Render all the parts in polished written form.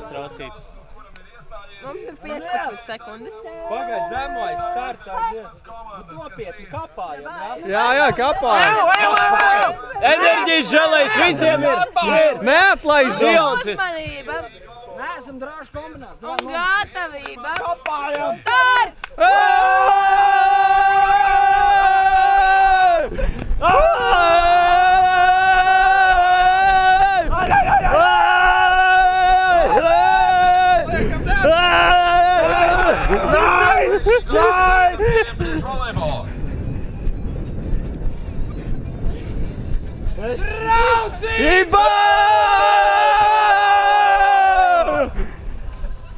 Traucīts. Mums ir 15 sekundes. Pagaid, zemais startā. Nopietni kapājam, jā? Jā, kapājam. Enerģijas žēlējs visiem ir. Neatlaižam. Uzmanība. Neesam drāžu kombināts. Un gatavība. Kapājam. Starts!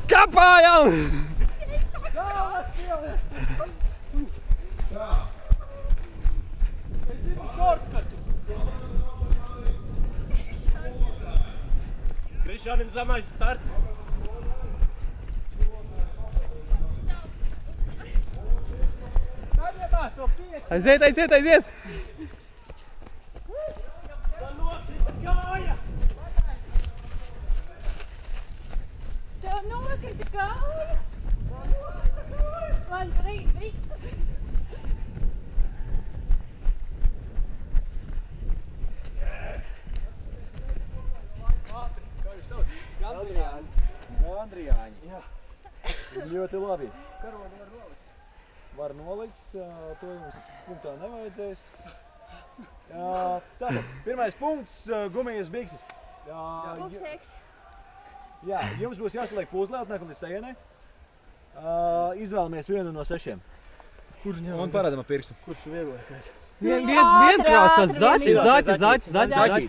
Kapājam! Krišānim zemais starts. Aiziet! Tev nokrita kāja! Man rīt! Andrijāņi. Ļoti labi. Var nolikt, to jums punktā nevajadzēs. Tātad, pirmais punkts – gumijas bikses. Pupsēks. Jā, jums būs jāsaliek puzlē, atnākam līdz tejienai. Izvēlamies vienu no 6. Un parādam ar pirkstu. Kurš vieglākais? Vienkrāsas zaķi.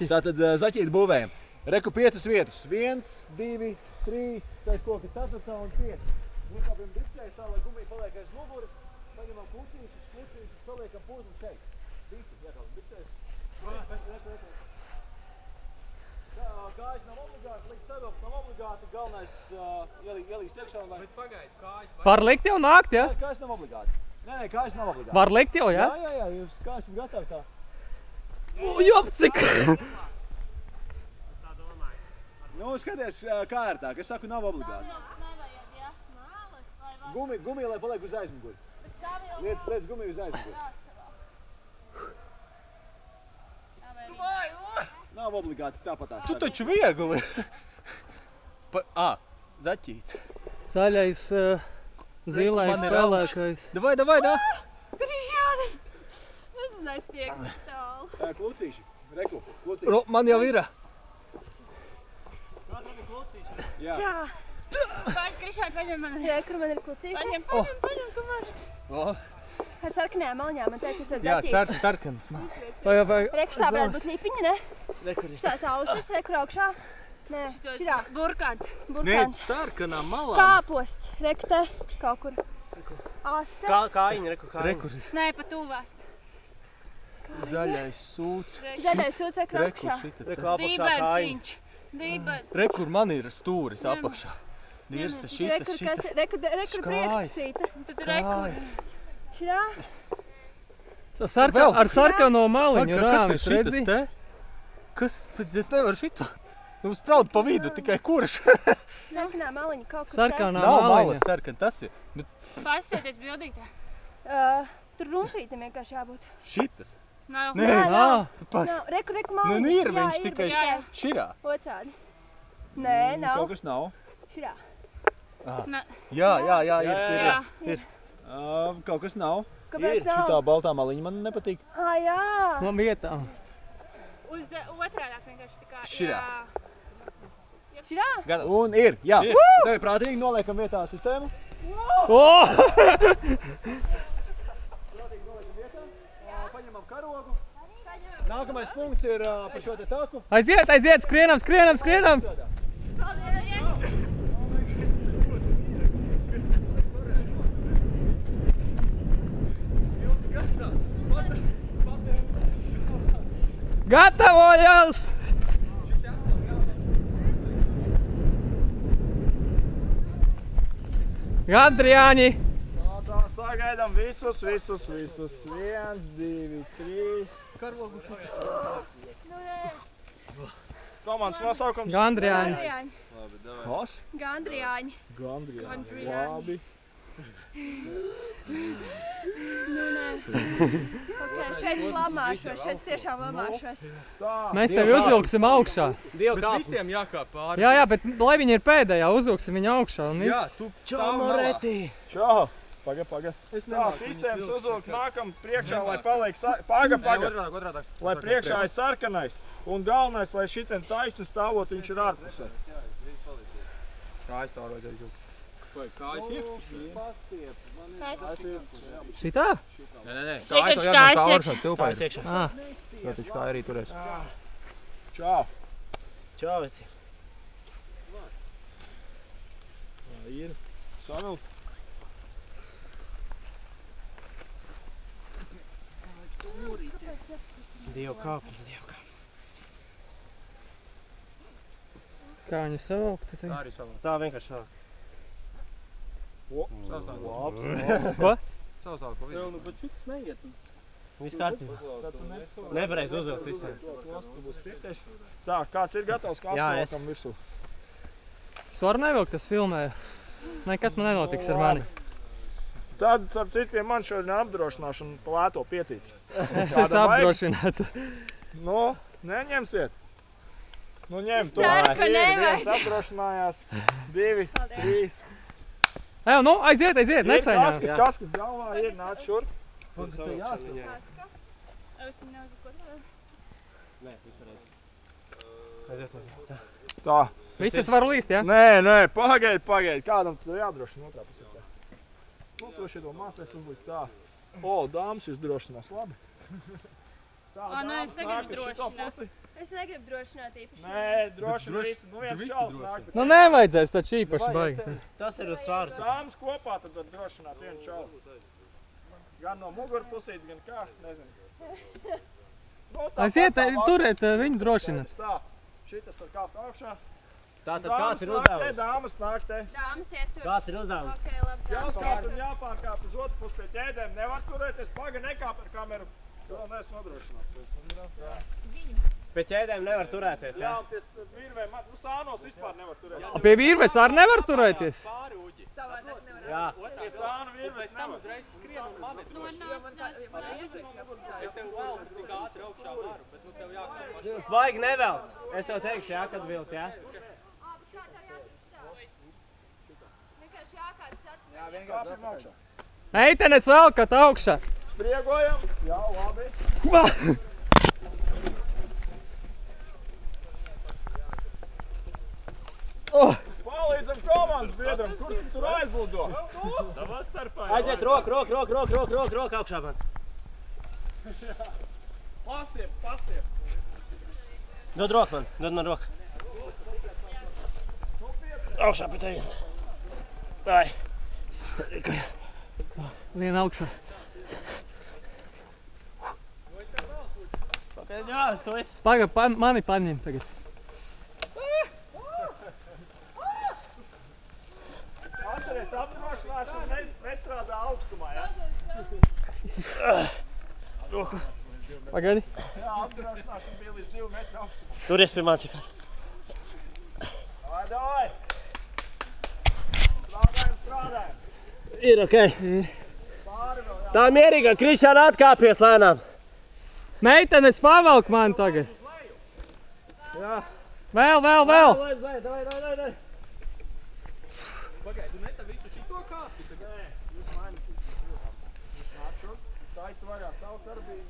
Tātad zaķīt būvējam. Reku 5 vietas. 1, 2, 3, aiz koka 4 un 5. Nokāpjam biksēs tā, lai gumija paliek aiz muguras. Paņemam puķīšus, saliekam puzli šeit. Visi, iekāpjam biksēs. Kājas nav obligāti, likt sadokts nav obligāti. Galvenais ielīst iekšā un lai... Bet pagaid, kājas... Var likt jau nākt, ja? Kājas nav obligāti. Nē, kājas nav obligāti. Var likt jau, ja? Jā, jūs kājas ir gatavi tā. Jopcik! Nu, skaties, kā ir tā, ka es saku, nav obligāti. Gumija, lai paliek uz aizmuguri. Liec gumiju uz aizmuguri. Nav obligāti tāpatās. Tu taču viegli! Zaķīts. Zaļais, zilais, pelēkais. Davai! Krišāni! Nezināju, tiek tālu. Klucīši. Reku, klucīši. Man jau ir. Jā. Krišāni, paņem mani. Re, kur man ir klucīši? Paņem, kamēr. Ar sarkanajām maliņām, man teica, tas Jā, zaķīts. sarkans. Reku šitā varētu būt nipiņa, ne? Šitās ausis, reku augšā. Nē, šitā. Burkāns. Burkāns. Sarkanā malā. Kāposts. Reku te, kaut kur. Aste. Kājiņa, reku. Nē, pa tuvās. Zaļais sūds. Zaļais sūds, reku augšā. Dībentiņš. Dībent. Rekur man ir stūris apakšā. Dirsta šitas. Reku priekšpusīte. Tad reku. Šitā. Ar sarkano maliņu rāvis, redzi? Kas? Es nevaru šito. Nu, spraud pa vidu, tikai kurš. Sarkanā maliņa kaut kur te. Sarkanā Nav maliņa. malas sarkan, tas ir. Pastieties bildītē. Tur rumpītam vienkārši jābūt. Šitas. Nav. Nē, Nav. Reku maliņa. Nu, ir viņš Jā, tikai bet jā. širā. Otrādi. Nē, nav. Kaut kas nav. Šitā. Jā, ir. Kaut kas nav. Kāpēc nav? Šitā baltā maliņa man nepatīk. Jā. No vietām. Uz otrādāk vienkārši tā kā. Širā. Šitā? Un ir, jā. Tev prātīgi noliekam vietā sistēmu. Prātīgi noliekam vietā. Paņemam karogu. Nākamais punkts ir pa šo te taku. Aiziet, skrienam! Gatavojās! Andrijāņi! Tā Pagaidām visus. 1, 2, 3. Karogu šeit. Nu, nē. Komandas nosaukums? Gandrijāņi. Gandrijāņi. Kas? Gandrijāņi. Gandrijāņi. Labi. Nu, nē. Ok, šeit lamāšos, šeit tiešām lamāšos. Mēs tevi uzvilksim augšā. Bet visiem jākāp pāri. Jā, bet lai viņi ir pēdējā, uzvilksim viņu augšā un Jā, viss. tu čau, Moreti. Čau. Paga. Tā, sistēmas uzvilk nākam priekšā, lai paliek Paga. Otrādā. Lai priekšā ir sarkanais. Un galvenais, lai šitien taisni stāvot, viņš ir ārpusē. Kājas ārā vajadzēja. Vai kājas Šitā? Nē. Šeit ir kājas iekšā. Cilpājas Ā, Jā, taču kā arī turēs. Čau. Čau, veci. Ir. Savilk. Dievu kāpnes. kā viņu savilkt? Tā arī savā. Tā vienkārši sāk. Ko? Savsāk pa vidu. Nu, bet šis neiet. Viss kārtībā. Nepareiz uzvilkt sistēmu. Tā, kāds ir gatavs, kā Jā, es. atpalkam virsū? Es varu nevilkt, es filmēju. Nekas man nenotiks ar mani. Tad, starp citu, pie man šodien apdrošināšana pa lēto piecīts. Es esmu apdrošināts. Nu, neņemsiet. Nu, ņem to. ceru, ka Ir, nevajag. viens apdrošinājās, 2, 3. Ej, nu, aiziet, nesaņem. Ir kas galvā ir, nāc šurp. Es viņu nevaru ko tādu. Nē, aiziet. Tā. Visas var līst, ja? Nē, pagaidi. Kādam tu jāapdrošina otrā pusē. Nu, to šito mācēs uzlikt tā. O, dāmas jūs drošinās, labi. Tā, nē, es negribu drošināt. Es negribu drošināt īpaši. Nē, drošina visi. Nu, viens čals nāk. Nu, nevajadzēs taču īpaši baigi. Tas ir uz svāru. Dāmas kopā tad var drošināt vienu čalu. Gan no mugurpusītes, gan kā, nezinu. Nu, Aiziet, turiet, viņu drošināt. Tā, šitas var kāpt augšā. Tātad kāds ir uzdevums? Dāmas nāk te. Dāmas iet tur. Kāds ir uzdevums? Ok, labi, dāmas iet Jāskārt tur. un jāpārkāp uz otru pusi pie ķēdēm. Nevar turēties, Paga nekāp ar kameru. Vēl neesmu nodrošināts. Pie ķēdēm nevar turēties, Jā, jā? un pie virvēm, nu sānos vispār nevar turēties. Pie vīrves arī nevar turēties. Jā. Pie sānu virves nevar. Nu, Es tev valdu tik ātri augšā varu, bet nu tev jākāp. Baigi nevelc. Es tev teikšu, jā, kad vilkt, jā? Vienkārši jākāpjas atpakaļ. Jā, vienkārši augšā. Meitenes velkat augšā. Spriegojam. Jā, labi. Oh, Palīdzam komandas biedram, kur tu tur aizlido? Savā starpā. Aiziet, roku augšā man. Pastiep. Dod roku man, dod man roku. Augšā pie teviens. Ai. viena augšā. Jā, stoj. Pagaid, mani paņem tagad. Atceries, apdrošināšana nestrādā augstumā, jā? Pagaidi. Jā, apdrošināšana bija līdz 2 metru augstumā. Turies pie manis. Davai! Strādājam! Ir ok. Tā mierīgā, Krišāna atkāpies lēnām. Meitenes pavelk mani tagad. Jā. Vēl. Davai. Pagaid, tu nesa visu šito kāpi? Nē, jūs mainīsiet. Jūs nāk šurp, taisa vaļā savu darbību.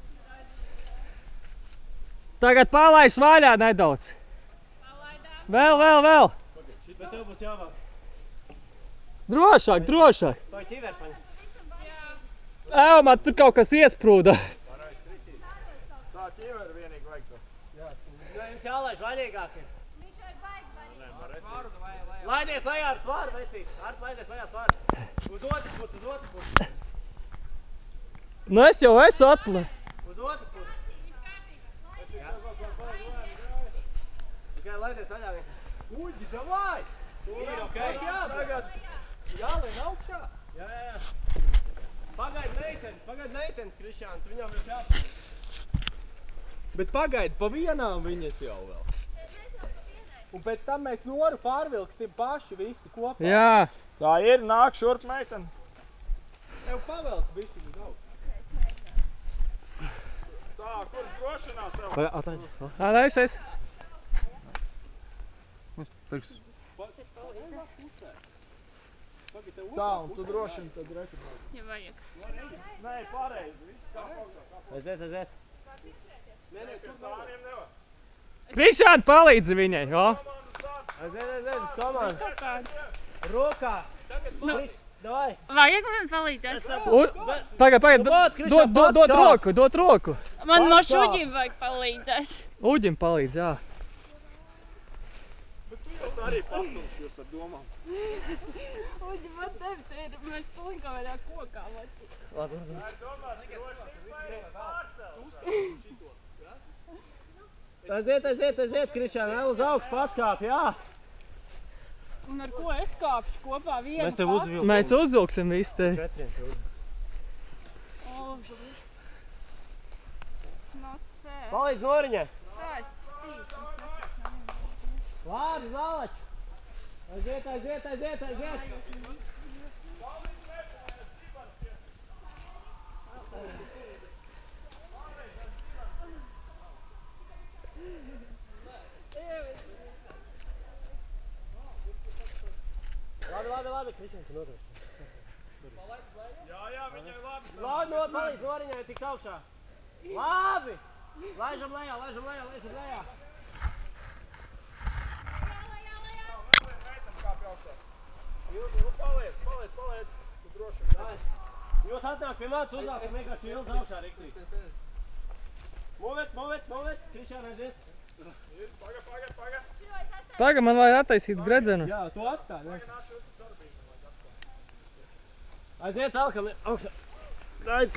Tagad palaiž vaļā nedaudz. Vēl. Bet tev būs jāvāk. Drošāk. Vai ķiver paņem? Ew, man tur kaut kas iesprūda. Tā ķiver vienīgi vajag to. Jums jālaiž vaļīgāk. Viņš ir baigi vaļīgi. Laidies lejā ar svaru, vecīt. Arti laidies lejā ar svaru. Uz otru pusi. Nu es jau esmu atla. Uz otru pusi. Tikai laidies vaļā vienkārši. Uģi, davai! Ir ok. Tagad. Jālien augšā. Jā. Pagaid meitenes, Krišjāns, viņam ir jāpagaid. Bet pagaidi, pa vienām viņas jau vēl. Un pēc tam mēs noru pārvilksim paši visi kopā. Jā. Tā ir, nāk šurp meiteni. Tev pavelk bišķi uz augšu. Tā, kurš drošinās jau? Ataicies. Tā, un tu drošini tad reku. Ja vajag. Nē, pareizi, viss kā pagā. Aiziet. Pie sāriem nevar. Krišāni palīdzi viņai, jo? Aiziet, uz komandu. Rokā. Davai. Vajag man palīdzēt? Pagaid, dod roku. Man no šuģim vajag palīdzēt. Uģim palīdz, jā. Es arī pastumšu jūs ar domām. Uģi, man tevi te ir, mēs pulinkā vaļā kokā. Aiziet, Krišjān, vēl uz augšu patskāp, jā. Un ar ko es kāpšu kopā vienu pati? Mēs uzvilksim visu tevi. Not fair. Palīdz noriņai. Tā es stīvs. Labi, Valač. Aiziet. Labi, Krišjāns nodroši. Jā, viņai labi. Labi, palīdz noriņai tikt augšā. Labi. Laižam lejā. Paliec. Tu droši. Jūs atnāk pie māc uzāk, ka vienkārši ilgs augšā riktīgi. Movet. Krišjān, aiziet. Paga. Pagaid, man vajag attaisīt gredzenu. Jā, tu atstāj. Aiziet, alkam augšā. Aiziet.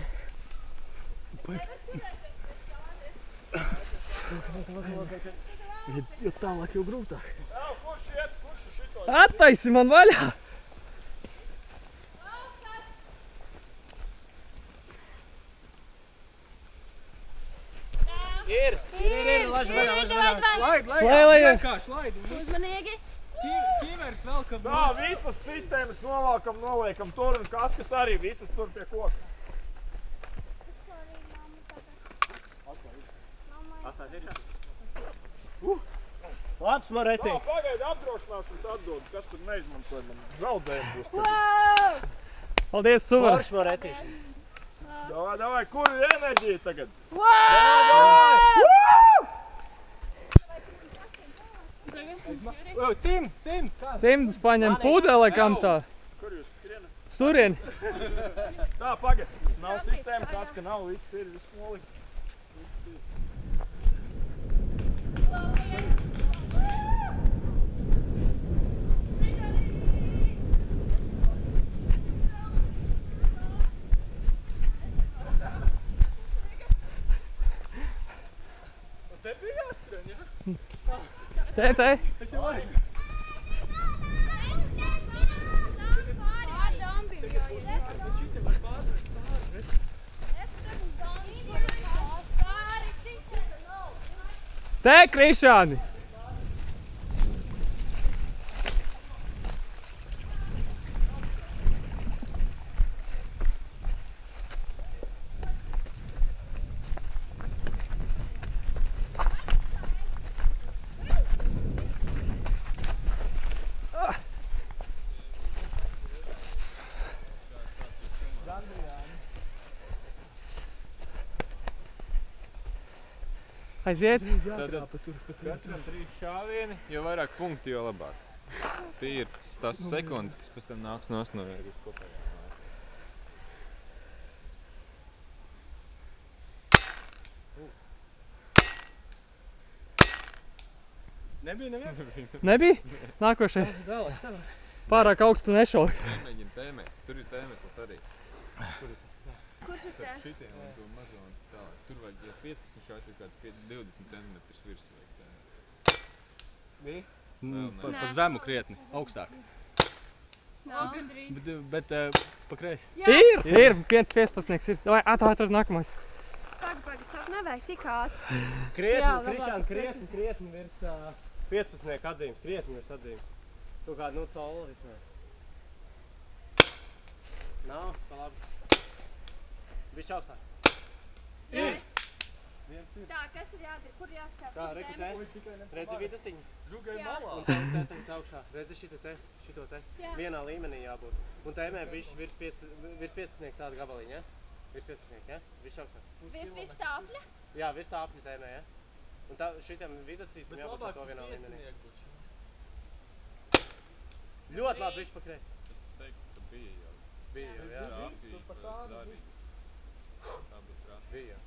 Jo tālāk jau grūtāk. Kurš šito? Attaisi man vaļā! Ir, laižam vaļā. Laid, Lai. vienkārši laid. Uzmanīgi. Ķīvers velkam. Tā, visas sistēmas noliekam tur un kaskas arī visas tur pie koka. Labs, Mareti. Tā, pagaidi apdrošināšanas atdod, kas tur neizmantoja man. Zaudējumi būs tagad. Paldies, suvar! Forši, Mareti. Davai, kur ir enerģija tagad? Cims, kā? Cimdus paņem pudeli, kam tā? Kur jūs skrienat? Sturien! Tā, pagaidi. Nav sistēma, kaska nav, viss ir, viss nolikt. Te bija jāskrien, jā? Te. Tas jau vajag. Te, Krišāni! Aiziet! Katram 3 šāvieni, jo vairāk punkti, jo labāk. Tie ir tās sekundes, kas pēc tam nāks nosnovērīt kopējā. Nebija? Nākošais. Pārāk augstu nešauj. Nemēģina tēmēt, tur ir tēmētlis arī. Kurš ir te? Šitiem un to mazo un tālāk. Tur vajag, ja 15 šādi ir kāds 20 centimetrus virs vajag tēmēt. Pa zemu krietni, augstāk. Nav gandrīz. Bet Pa kreisi. Ir, viens 15 ir. Vai, atur nākamais. Pagaid, stāv nevajag tik ātri. Krišāns, krietni virs 15 atzīmes, krietni virs atzīmes. Tu kādu, nu, colu vismēr. Nav, pa labi. Bišķi augstāk. Yes. Tā, kas ir jādara? Kur jāskatās? Tā, reku te. Redzi vidutiņu. Ļugai Jā. malā. Un tā te augšā. Redzi šito te. Jā. Vienā līmenī jābūt. Un tēmē bišķi virs 15 tādu gabaliņu, ja? Virs 15, ja? Bišķi augstāk. Virs tāpļa? Jā, virs tāpļa tēmē, ja? Un tā šitam viducītam jābūt ar to vienā līmenī. Ļoti labi, bišķi pa kreisi. Es teiktu, ka bija jau. Bija jau, jā. Tur pa tādu Zarīgi. Tā būtu prātā. Bija jau.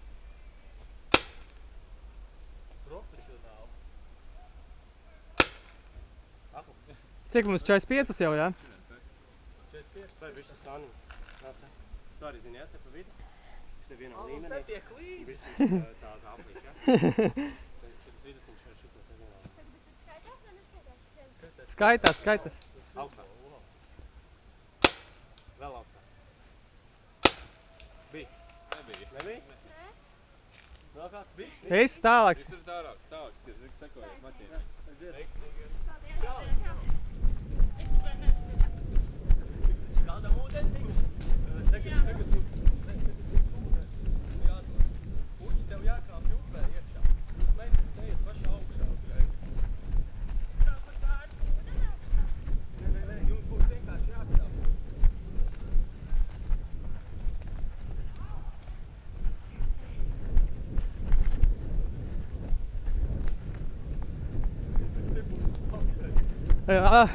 Profesionāli. Cik mums 45 jau, jā? 45. Vai bišķi sāniņu. Nāc te. Tu arī zini, jā, te pa vidu. Šitā vienā līmenī. te tiek līdzi. Bišķi tāda aplīša, jā. Šitas vidutiņš ar šito te vienā. Skaitās vai neskaitās? Skaitās. Augstāk. Vēl augstāk. Bija. Nebija. Nebija? Vēl kāds bija? Viss tālāks. Jūs tur tālāk, sekojiet Martīnai. Kādam ūdentiņu? Tagad puķi tev jākāpj upē iekšā. Jūs meitnes teiet pašā augšā uzreiz. Nē, jums būs vienkārši jākāpj. Jā.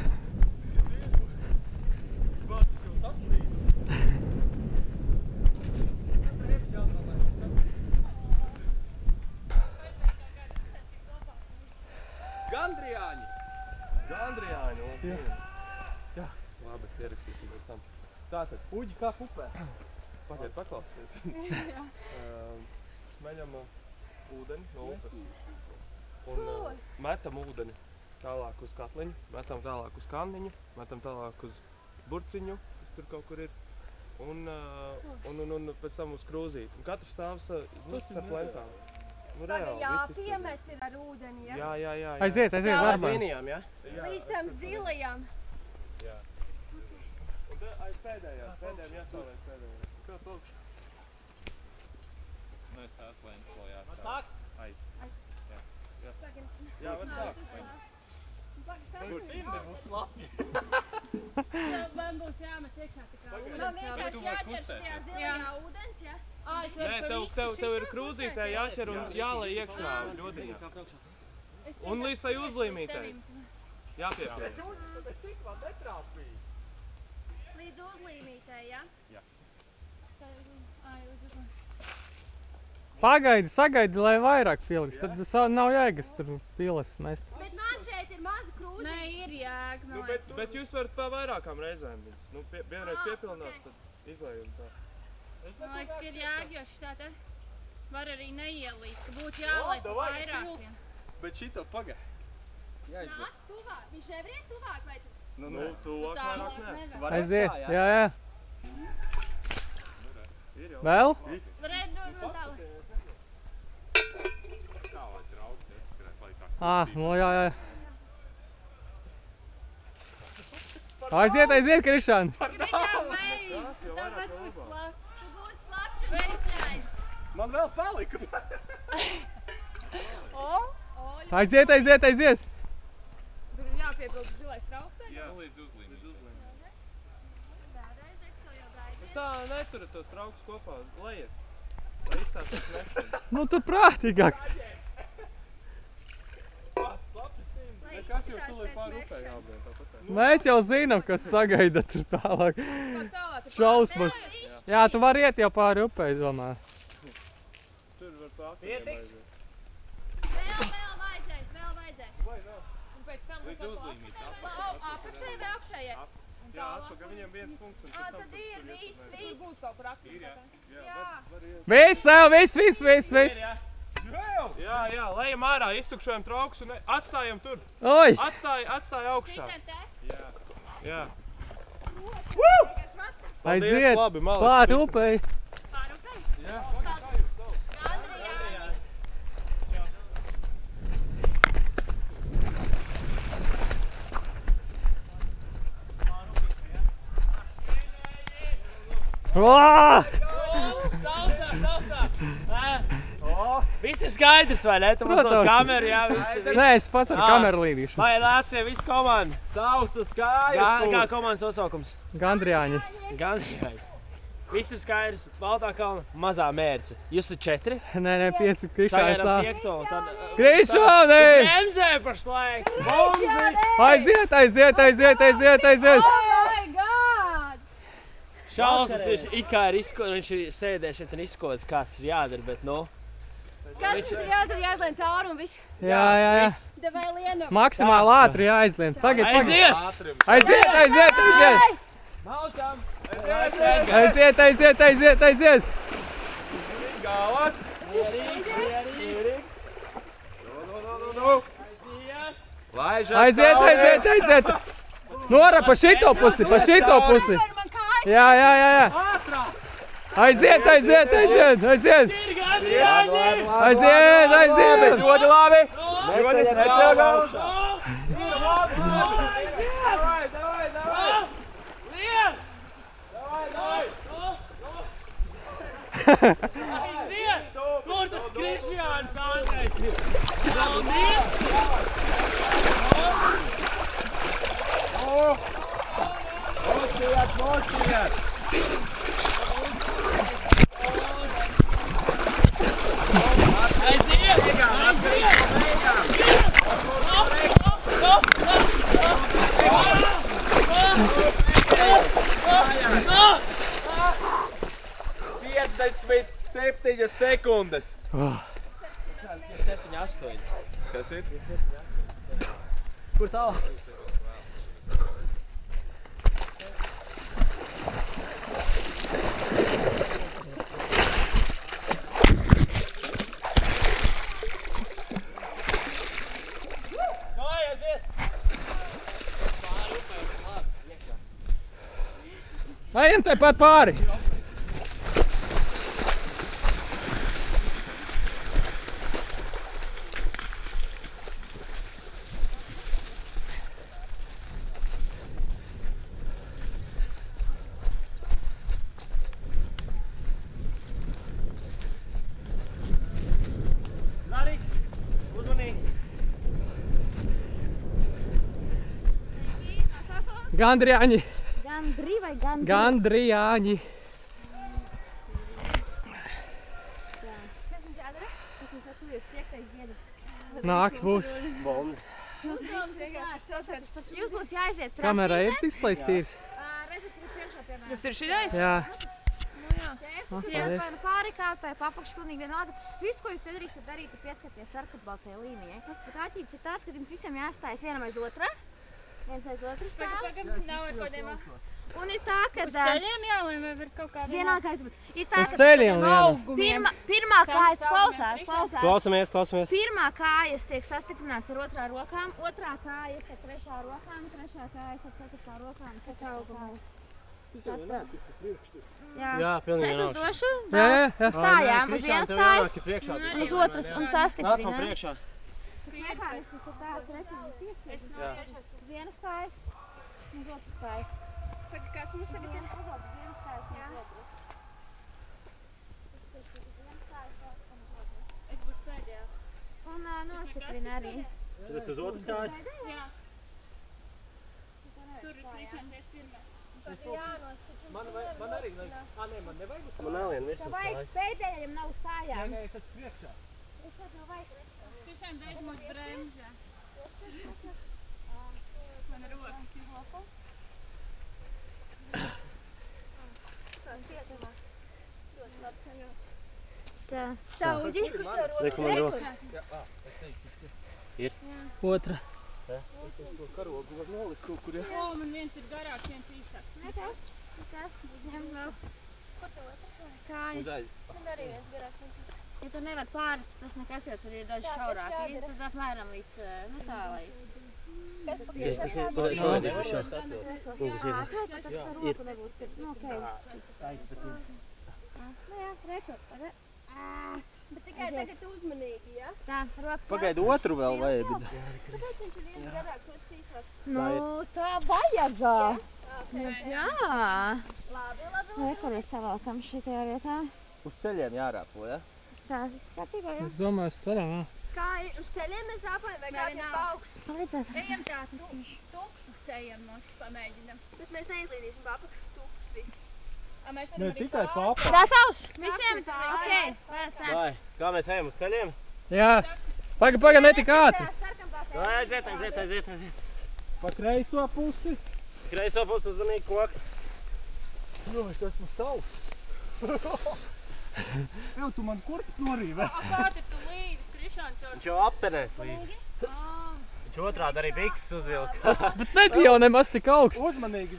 Gandrijāņi, labi. Jā. Labi, es ierakstīšu pēc tam. Tātad, puģi kā upē. Pagaid, paklausies. Smeļam ūdeni no upes. Un metam ūdeni tālāk uz katliņu, metam tālāk uz kanniņu, metam tālāk uz burciņu, kas tur kaut kur ir. Un pēc tam uz krūzīti. Un katrs stāvs starp lentām. Nu, reāli, jāpiemet ir ar ūdeni, ja? Jā. Aiziet, Līdz varbūt. līnijām, ja? Līdz tam zilajam. Jā. Un te aiz pēdējām jāstāvēs pēdējām. Kā pulkš? Nu, es tās lēns vēl jāstāv. Sāk? Aiz. Jā, var sākt. Kur cimdi būs labi? Man būs jāmet iekšā tā kā Man vienkārši jāķer šajā zilajā ūdens, ja? Nē, tev ir krūzītē jāķer un jālai iekšā ļodiņā. Un līdz tai uzlīmītei. Jāpiepie. Bet cik man netrāpīja? Līdz uzlīmītei, ja? Sagaidi, lai vairāk pieliks. Tad nav jēgas tur pieles mest. Bet man šeit ir maza krūze. Nē, ir jēga, man liekas. Bet jūs varat pa vairākām reizēm. Nu, vienreiz piepilnās, tad izlējam tā. Man liekas, ka ir jēga, jo šitā te var arī neielīt, ka būtu jāliek vairāk. Bet šito pagaid. Nāc tuvāk. Viņš nevar iet tuvāk, vai tu? Nu, tuvāk vairāk nē. Aiziet, jā. Vēl? Varētu dot man tālāk. Kā lai traukt, ieskrēt, lai tā. Nu jā. Aiziet, Krišāni. Krišām, vei! Tāpat būs slāpts. Tu būsi slapš un puķēns. Man vēl palika. Aiziet. Tur ir jāpiebilst zilais traukstē. Jā, līdz uzlīmīt. Vēlreiz, tev jau gaidi. Tā netura tos traukus kopā, lejiet. Lai izstāties nekšana. Nu tu prātīgāk. Kas jau tulīt pār upē jābūt tāpat? Mēs jau zinām, kas sagaida tur tālāk. Šausmas. Jā, tu vari iet jau pāri upē, domāju. Tur var pa akmeņiem Vēl vajadzēs. Un pēc tam Līdz uzlīmīt. Apakšai vai augšējai? Jā, atpakaļ viņiem viens punkts un pēc tam Tad ir viss. būs kaut kur aktīvi. Jā. Viss. Jā, lejam ārā, iztukšojam traukus un atstājam tur. Oi! Atstāj augšā. Šitā te? Jā. Vienkārši vat. Aiziet, labi, Malek. pāri upei. Pār upei? Jā. Gandrijāni. Vā! Viss ir skaidrs, vai ne? Tu mums dod kameru, jā, viss. Nē, es pats ar kameru līdīšu. Vai Lācija, viss komanda? Sausas kājas! Kā komandas nosaukums? Gandrijāņi. Gandrijāņi. Viss ir skaidrs, Baltā kalna, mazā mērce. Jūs esat 4? Nē, 5 Krišāns tā. Sagaidām 5. Tad... Krišāni! Tu bremzē pašlaik! Aiziet, aiziet, aiziet, aiziet, aiziet! Oh my god! Šausmas viņš it kā ir izkods, viņš ir sēdēs šeit un izkods, kāds ir jādara, bet nu... Kas mums ir jādara, jāizlien cauri un viss? Jā, jā, jā. Da vēl lienam. Maksimāli ātri jāizlien. Tagad, Aiziet! Aiziet, aiziet, aiziet! Maucam! Aiziet, aiziet, aiziet, aiziet! Galvas! Mierīgi! Laižat Aiziet, aiziet, aiziet! Nora, pa šito pusi, pa šito pusi! Jā, jā, jā, jā! Aiziet, aiziet, aiziet, aiziet! Aiziet, aiziet! Ļoti labi! Necēl galvu! Aiziet! Kur tas Krišjāns Andrejs ir? Nostījāt! Septiņas sekundes. 7, 8. Kas ir? Kur tālāk? Ejam tepat pāri! Gandrijāņi! Gandri vai gandri? Gandrijāņi! Kas mums jādara? Kas mums attuvies 5. biedrs? Nāks būs. Jūs būs jāiziet trasītē. Kamera ir displejs tīrs? Redzat, ir priekšā, piemēram. Tas ir šitais? Jā. Vai nu pārikāpē, papakš, pilnīgi vienalga. Visu, ko jūs te darīsiet darīt, ir pieskarties sarkatbaltai līnijai. Bet āķītis ir tāds, ka jums visiem jāstājas vienam aiz otra. Viens aiz otru stāv. Pagad, nav ar kodiem. Un ir tā, ka... Uz ceļiem jālēm vai var kaut kā vienalga aizbūt. Ir tā, Uz ceļiem ka pirmā kājas klausās. Klausamies. Pirmā kājas tiek sastiprināts ar otrā rokām, otrā kājas ar trešā rokām, trešā kājas ar ceturtā rokām. Pēc augumais. Jā, pilnīgi vienalga. Te uzdošu Jā. stājām uz vienas kājas, uz otras un sastiprina. priekšā. Mehānisms ir tāds, redzams, uz vienas kājas, uz otras kājas. Kas mums tagad ir? Uz vienas kājas, uz otras. Vienas kājas, uz otras. Es būtu pēdējā. Un nostiprina arī. Tas uz otras kājas? Jā. Tur ir Krišjāns ies pirmā. Man arī vajag. Nē, man nevajag uz Man nelien visu Tev vajag pēdējiem nav uz kājām. es esmu priekšā. Tev vajag. Krišjāns beidz mūs bremzē. Man rokas ir loko. Tā. Tauģi, kurš tev rokas? Otra. Karogu var nolikt kaut kur, ja? O, man viens ir garāks, viens īstāks. Nekas, ņem vēl. Kur tev otrs? Kāja. Uz aļu. Man arī viens garāks, viens īstāks. Ja tur nevar pāri, tas nekas, jo tur ir daži šaurāki. Tad apmēram līdz, nu tā, lai Bet tikai tagad uzmanīgi, ja? Tā, rokas. Pagaidi, otru vēl vajag. Kāpēc viņš ir viens garāks, otrs īsāks? Nu, tā vajadzā. Jā. Labi. Kur mēs savalkam šitajā vietā? Uz ceļiem jārāpo, ja? Tā, viss kārtībā, jā? Es domāju, uz ceļām, jā. Kā uz ceļiem mēs rāpojam vai kāpjam pa augstu? Palīdzēt. Ejam tā, tupus ejam moši, pamēģinam. Bet mēs neizlīdīsim pa apakšu tupus visu. A, mēs Ne, varam arī tikai pāri. papa. Gatavs? Visiem? Ok, varat sākt. Vai, kā mēs ejam uz ceļiem? Jā. Paga, netik ātri. Aiziet. Pa kreiso pusi. Kreiso pusi uzmanīgi koks. Nu, es esmu savs. Jau, tu man kurpes norīve. Kādi tu līdzi, Krišāns jau? Viņš jau appenēs līdzi. Viņš otrādi arī bikses uzvilka. Bet nebija jau nemaz tik augsts. Uzmanīgi,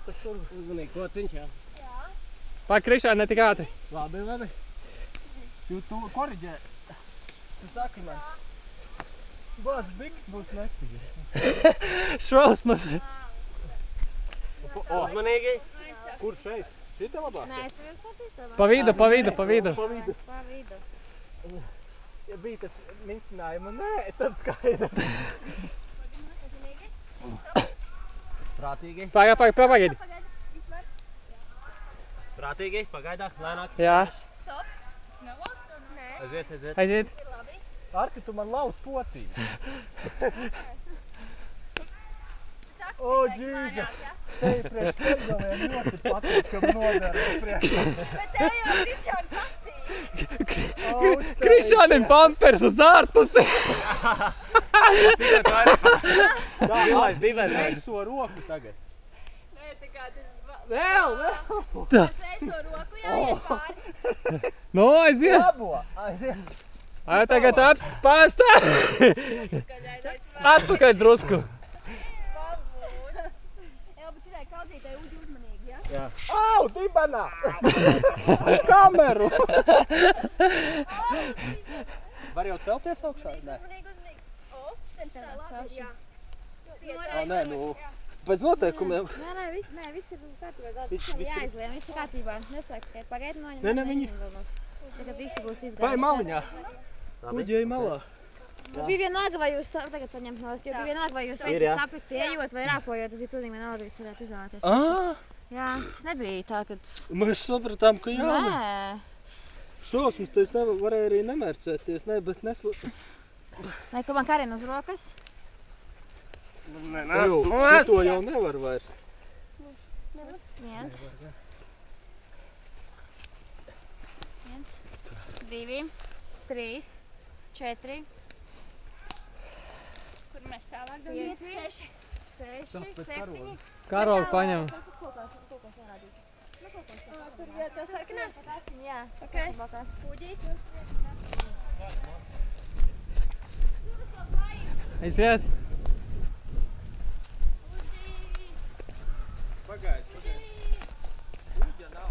tas tur. Uzmanīgi, ko viņš jau? Paga, Krišāni, netik ātri. Labi. Tu koriģē. Tu saki man. Bāc, bikses būs nepīgi. Šausmas. Uzmanīgi. Kur šeit? Šita labāk? Nē, es tev jau satīstu. Pa vidu. Pa vidu. Ja bija tas misinājuma, nē, tad skaidrs. Prātīgi. Pagaidi. Prātīgi, pagaidāk, lēnāk. Jā. Aiziet. Arki, tu man lauz potī. O, Džīza. Tevi priekš teļgaliem ļoti patīk, ka nodara priekš. Bet tev jau Krišāni patīk. Krišānim pampers uz ārpusi. Tā, laiz divēn. Reiso roku tagad. Nē, tā kā tas... Vēl. Reiso roku jāiet pāri. Nu, aiziet. Labo. Aiziet. Ai, tagad pārstā. Atpakaļ drusku. Kaudzītai uģi uzmanīgi, ja? Au, dibenā! Kameru! Var jau celties augšā? Nē. Uzmanīgi. O, tā labi, jā. Nē, nu, pēc noteikumiem. Nē, viss ir kārtībā. Viss ir jāizlien, viss ir kārtībā. Neslēgt, tikai pagaidi noņem. Nē, viņi... Tagad visi būs izgājuši. Vai maliņā? Uģi ej malā. Bija vienalga, vai jūs tagad paņemt nost, jo bija vienalga, vai jūs saprat ejot vai rāpojot, tas bija pilnīgi vienalga, jūs varētu izvēlēties. Jā, tas nebija tā, kad... Mēs sapratām, ka jā. Nē. Šausmas, tas varēja arī nemērcēties, ne, bet Nē, ko man Karina uz rokas? Nē, to jau nevar vairs. 1, 2, 3, 4, Kur mēs tālāk 5, domājam? 6, 7. Karogu paņem. Tur jau tev sarkanās? Jā. Uģīt. Aiziet. Pagaid. Uģa nav.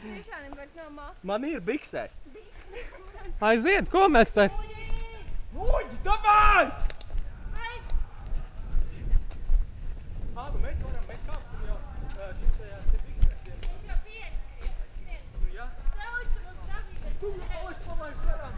Krišānim vairs nav mākslas. Man ir biksēs. Aiziet, ko mēs te? Uģi, davai! Mēs varam, mēs kāpsim jau šitajās te biksēs. Nu, jā. Tu palaid garām.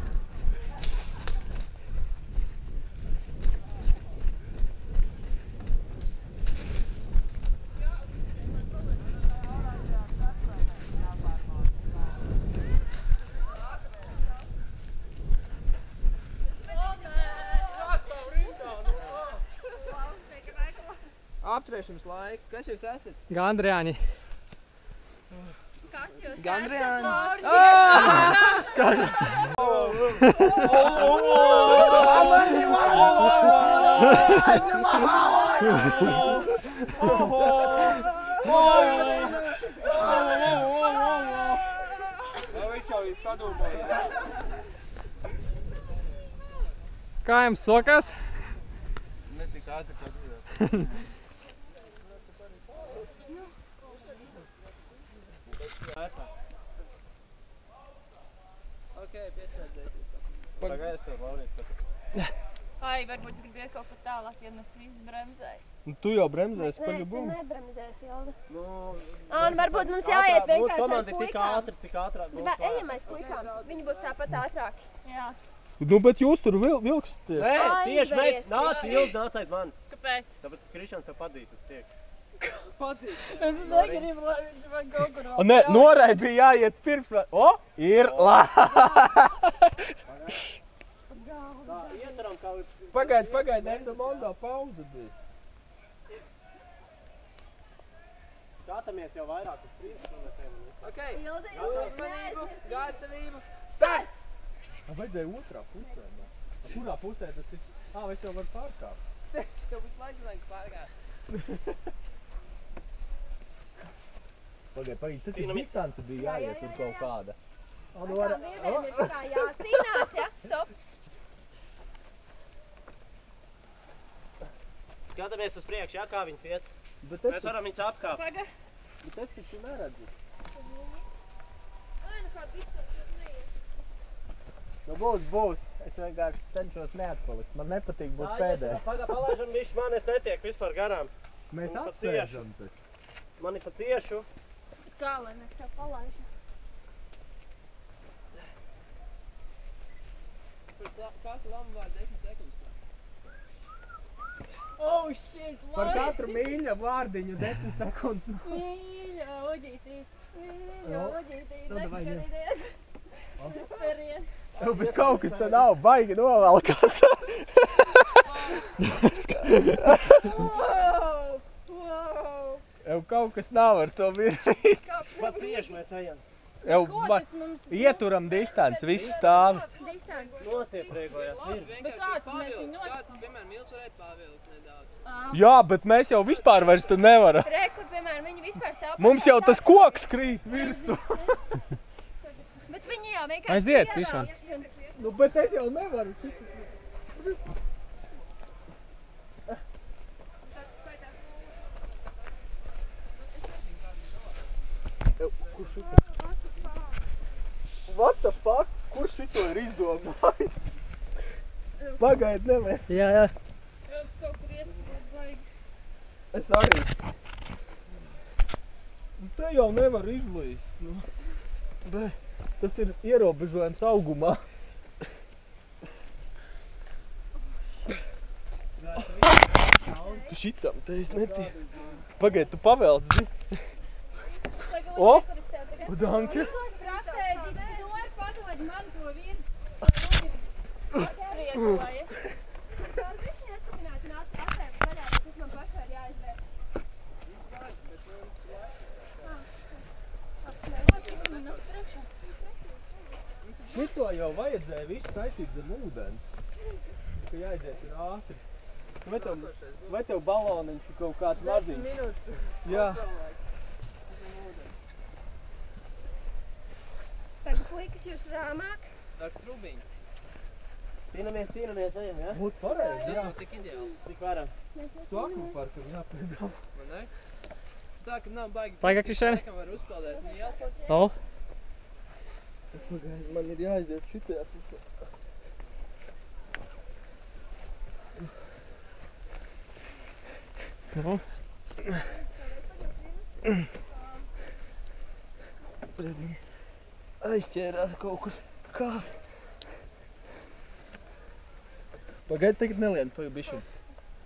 Apturēšanas laika. Kas jūs esat? Gandriāņi. Kas jūs Gandriāņi. Kā jums sokās? Ne tik ātri kā dzīvē. Pagaid, es tev Laurīti pateicu. Ai, varbūt gribi iet kaut kur tālāk, ja mēs visi bremzēji. Nu, tu jau bremzēsi Nē, paļabumu. tu nebremzēsi, Ilda. Nu, Un varbūt mums jāiet vienkārši mūsu komanda aiz ir tik puikām. ātri, cik ātrāk būs. Ejam aiz puikām, viņi būs tāpat ātrāki. Jā. Nu, bet jūs tur vilksties. Nē, Ai, tieši meit, izveries, nāc, Ilds, nāc aiz manis. Kāpēc? Tāpēc, ka Krišāns tev padīt uz priekšu. Es negribu, lai viņš man kaut kur O, nē, Norai bija jāiet pirms. O, ir Tā, ieturam kaut... Pagaid, Endomondā pauze bija. Skatāmies jau vairāk uz 3 minūtēm. Okay. Ilda, Uzmanību, gatavību, start! Vajadzēja otrā pusē. Kurā pusē tas ir? Es jau varu pārkāpt. Tev būs laiks, lai pārgāt. Pagaid, tas ir distance bija jāiet tur kaut kāda. kā vīriem ir tā kā jācīnās, ja? Stop! Skatāmies uz priekšu, jā, kā viņas iet. Bet Mēs varam viņas apkāpt. es taču neredzu. Ai, nu kā distance, tas neiet. Nu būs. Es vienkārši cenšos neatpalikt. Man nepatīk būt pēdējā. Palaižam bišķi, man es netiek vispār garām. Mēs pa apsēžam taču. Mani pa ciešu. Kā, lai mēs tev palaižam? Katru lamu vārdu 10 sekundes. Oh, shit, Par Lori! katru mīļa vārdiņu 10 sekundes. Mīļa, oģītī! Mīļa, Nu, oģītī! nu, davai, ņem. Nekaries! Peries! Bet kaut kas te nav, baigi novelkās. Jau kaut kas nav ar to virvīt. Pa cieši mēs ejam. Jau Ko tas mums... ieturam distanci, viss stāv. Distance. Nostiepriekojās ir. Bet kāds mēs viņu nos... Kāds, piemēram, Mils varētu pavilkt nedaudz. Jā, bet mēs jau vispār vairs tur nevaram. Re, kur, piemēram, viņi vispār stāv. Mums jau tas koks krīt virsū. Bet viņi jau vienkārši Aiziet, piedāvā. Krišān. Nu, bet es jau nevaru. Kur šito? What the fuck? Kur šito ir izdomājis? Pagaid, nevajag. Jā. Es kaut kur iet, vajag. Es arī. Nu, te jau nevar izlīst. Nu. Bet tas ir ierobežojums augumā. Tu šitam, te es netīju. Pagaid, tu pavelc, zini? O! Danke! Strateģiski Dori padod man to vienu. Atpriekoja. Ar visu neskatināti nāc atvērt vaļā, bet tas man pašai ir jāizvērt. Šito jau vajadzēja visu taisīt zem ūdens. Ka jāiziet ir ātri. Vai tev baloniņš ir kaut kāds 10 maziņš? minūtes. Jā. Tagad puikas jūs rāmāk. Ar trubiņu. Tīnamies, ejam, jā? Būtu pareizi, jā. Tas tik ideāli. Tik varam. Tu akvaparkam jāpiedāvā. Man ne? Tā, ka nav baigi. Tagad, Krišān. Laikam var uzpeldēt. Nu, jā. O. Man ir jāiziet šitajā pusē. Nu. Aizķērās kaut kas. Kā? Pagaid, tagad nelien, pagaid bišķiņ.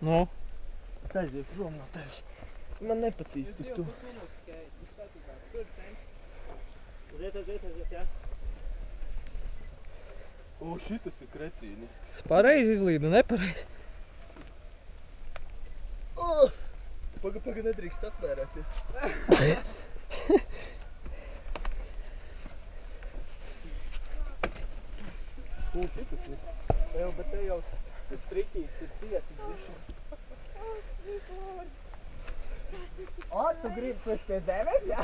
Nu. Es aiziešu prom no tevis. Man nepatīk tik tu. Aiziet, jā? O, šitas ir krecīnisks. Pareizi izlīdu, nepareizi. Pagaid, nedrīkst sasmērēties. O, šitas ir. Jau, bet te jau tas triķīts ir cietis bišķiņ. Tu gribi pēc pie zemes, jā?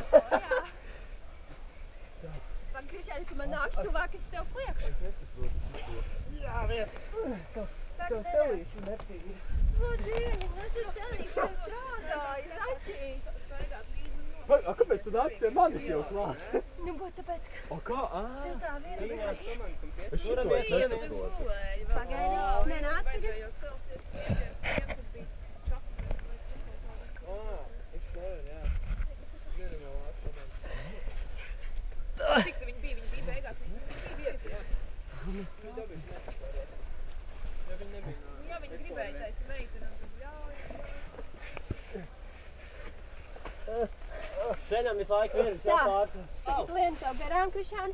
Man Krišāni, ka man nāks tuvāk, es tev pliekšu. Es nesaprotu. Jā, viet. Tev celīšu netīvi. Vadīni, es ar celīšanu strādāju, zaķī. Kāpēc tu nāc pie manis jau klāt? Nu, būtu tāpēc, ka... O kā? Tev tā viena... Es šito es nesaprotu. Pagaidi. Nē, nāc tagad. Cik tu viņi bija? Viņi bija beigās? Viņi bija 5, jā. Viņi dabīja. Ja viņi nebija. Jā, viņi gribēja taist meitenam, tad ļauj. Ceļam visu laiku viens jāpārs. Tagad lien tev garām, Krišān.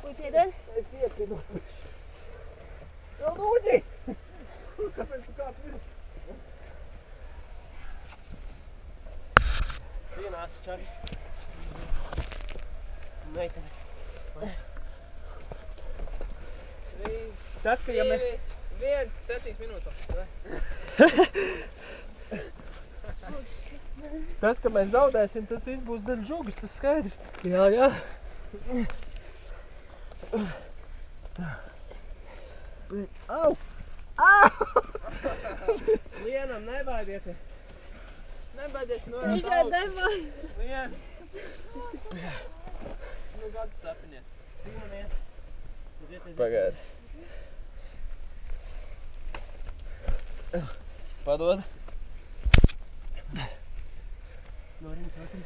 Ko piedod? Es iekrinos. Jau nūģi! Kāpēc tu kāp virs? Vienās čari. Meitene. Tas, ka ja mēs... 7 minūtes. Tas, ka mēs zaudēsim, tas viss būs dēļ žugas, tas skaidrs. Jā, jā. Au! Au! Lienam, nebaidieties. Nebaidies no Krišān, nebaid. Lien. Nu, gadus sapinies. Tīmamies. Pagaidi. Padod. No rīta vakar.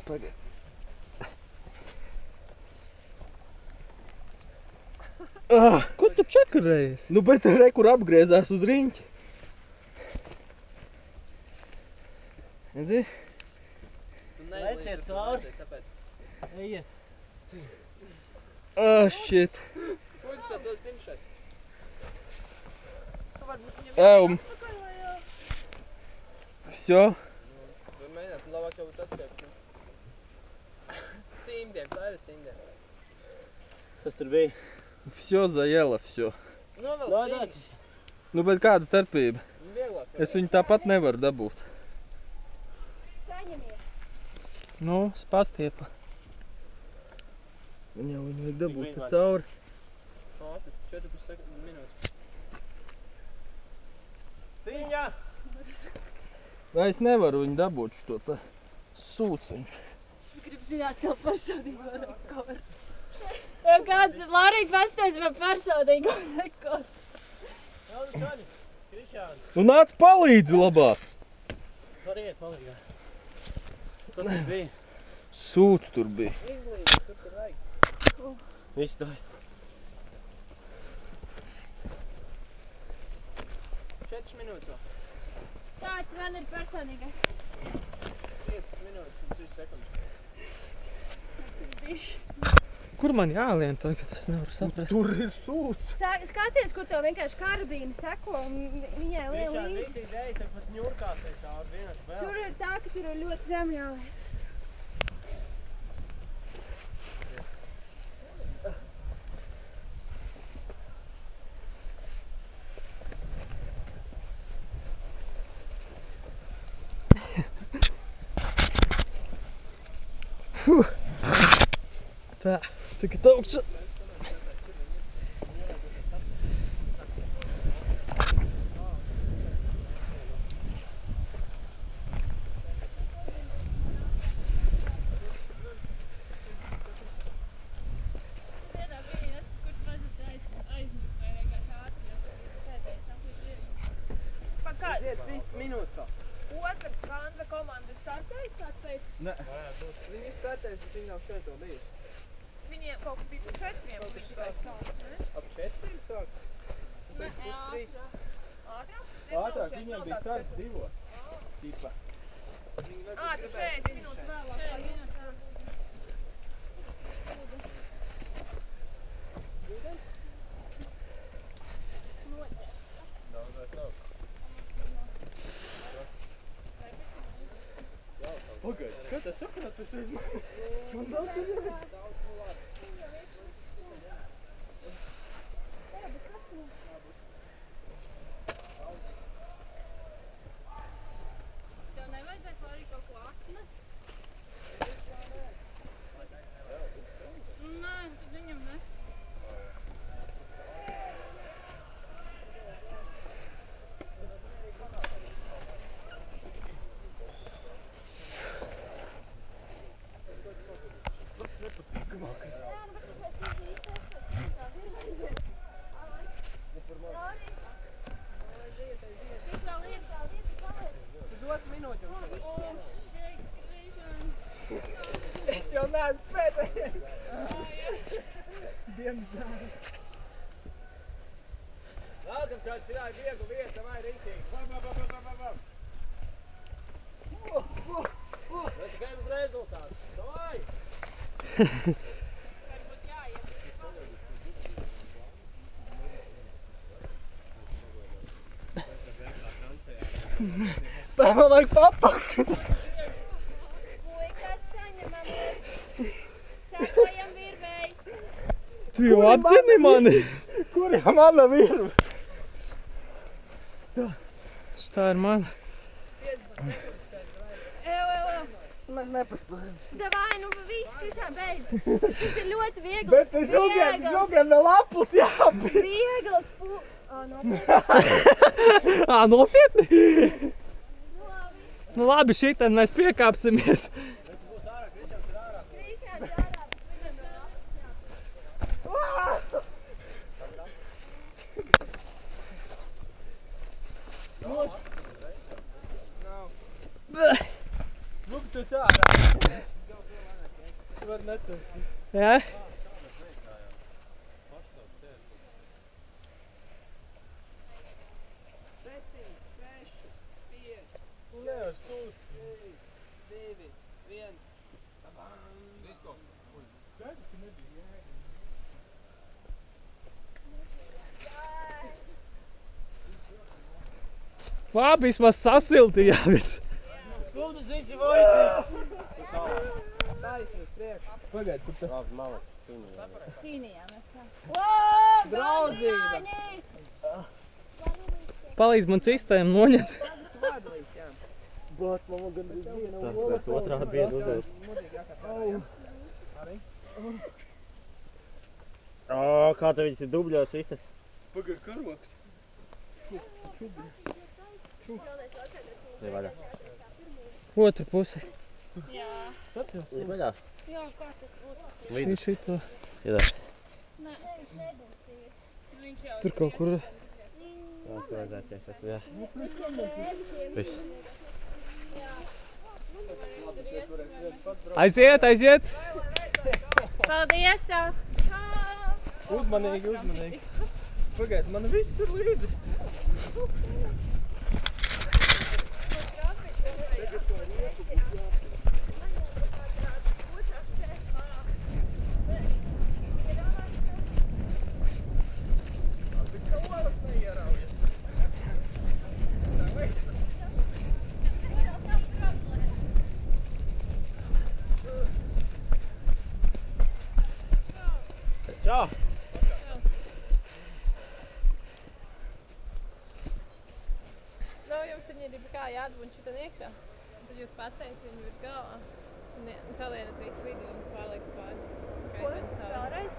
Pagaidi. Ko tu čakarējies? Nu, bet re, kur apgriezās uz riņķi. Redzi? Tu Leciet cauri. Tāpēc. Ejiet. Ah, shit. Ko tu dod finišēt? Varbūt viņam Ew. jāpakaļ vai jā? Всё. Vai mēģināt, labāk jau būtu atskaipt. Cimdiem, tā ir cimdiem. Kas tur bija? Всё заело, всё. Novelk Dod, cimdus. Nu, bet kāda starpība? Vieglāk. Es viņu tāpat nevaru dabūt. Saņemies. Nu, spastiepa. Viņu vajag dabūt Cik te vien cauri. Ātri, 14 minūtes. Cīņā! Vai es nevaru viņu dabūt šo tā sūciņu? Gribu zināt savu personīgo rekordu. Jau kāds Lārīt pastāst par personīgo rekordu. Jaunas čaļi! Krišāns! Nu, nāc palīdzi labāk. Variet palīgā. Kas tur bija? Sūts tur bija. Izlīdzi, tur vajag. Viss tā. 4 minūtes vēl. Tāds man ir personīgais. 5 minūtes, 3 sekundes. Kur man jālien tagad? Es nevaru saprast. Tur ir sūts. Skaties, kur tev vienkārši karabīni seko un viņai lien Krišāns līdzi. rītīgi dēļ, tad pat ņurkās te cauri vienas vēl. Tur ir tā, ka tur ir ļoti zem jāliec. Tā, tagad augšā. Aiziet 3 minūtes vēl. Otrs Kandra komanda startējas, kāds teica? Ne. Viņi startēs, bet viņi nav šeit vēl bijuši. Viņiem kaut kas bija pa 4, viņi sāk, ne? Ap 4 sāk? Ne, Pēc ātrāk. Ātrāk? Ātrāk viņiem bija starts 2. Tipā. Viņi Ā, tu 40 minūtes vēlāk. Pagaid, kā tas saprāt, tas aizmēr? Man nav tur jābūt. Tev nevajadzētu arī kaut ko atnest? Nē, tad viņam nes. neesmu pēdējais. Diemžēl. Nākam, čāds, šitā ir viegli vieta, vai rītīgi. Vai tikai uz rezultātu. Davai! Tā man vajag papaks. Puikas, saņemamies. Sekojam virvei. Tu jau apzini mani? Kur ir mana virve? Šitā ir mana. Mēs nepaspējam. Davai, nu viss, Krišā, beidz. Tas ir ļoti viegli. Bet tu šogiem vēl aplis jāpīt. Viegls Nopietni? Nu labi, šitan mēs piekāpsimies. Lūk, tu sārā. Tu var necensties. Jā? Nevar sūst. 3, 2, 1. Visko. Skaidrs, ka nebija jēga. Labi, vismaz sasiltījāmies. Lūdzu, zīci vojtī. Taisni uz priekšu. Pagaid, kur tas? Labi, mala. Cīnījāmies, jā. Draudzība. Palīdz man sistēmu noņemt. Tu vādalīsi, jā. Bet man gan viena Tas otrā biedra uzvēl. Kā tev viņas ir dubļots visas? Pagaid, karoks. Ne vaļā. Otru pusi. Jā. Ne vaļā. Jā, kā tas būtu? Vidu. Šito. Iedā. Nē, viņš nebūs. Viņš jau... Tur kaut kur. Jā, tur vajadzētu iesāt. Jā. Viss. Aiziet, aiziet! Paldies, jau! Uzmanīgi, uzmanīgi. Pagaid, man viss ir līdzi. Čau! Nav jums viņi ir kā jādabūn šitan iekšā. Tad jūs pateicat viņu virs galvā. Un salienat visu vidu un pārliek pāri. Ko? Vēlreiz?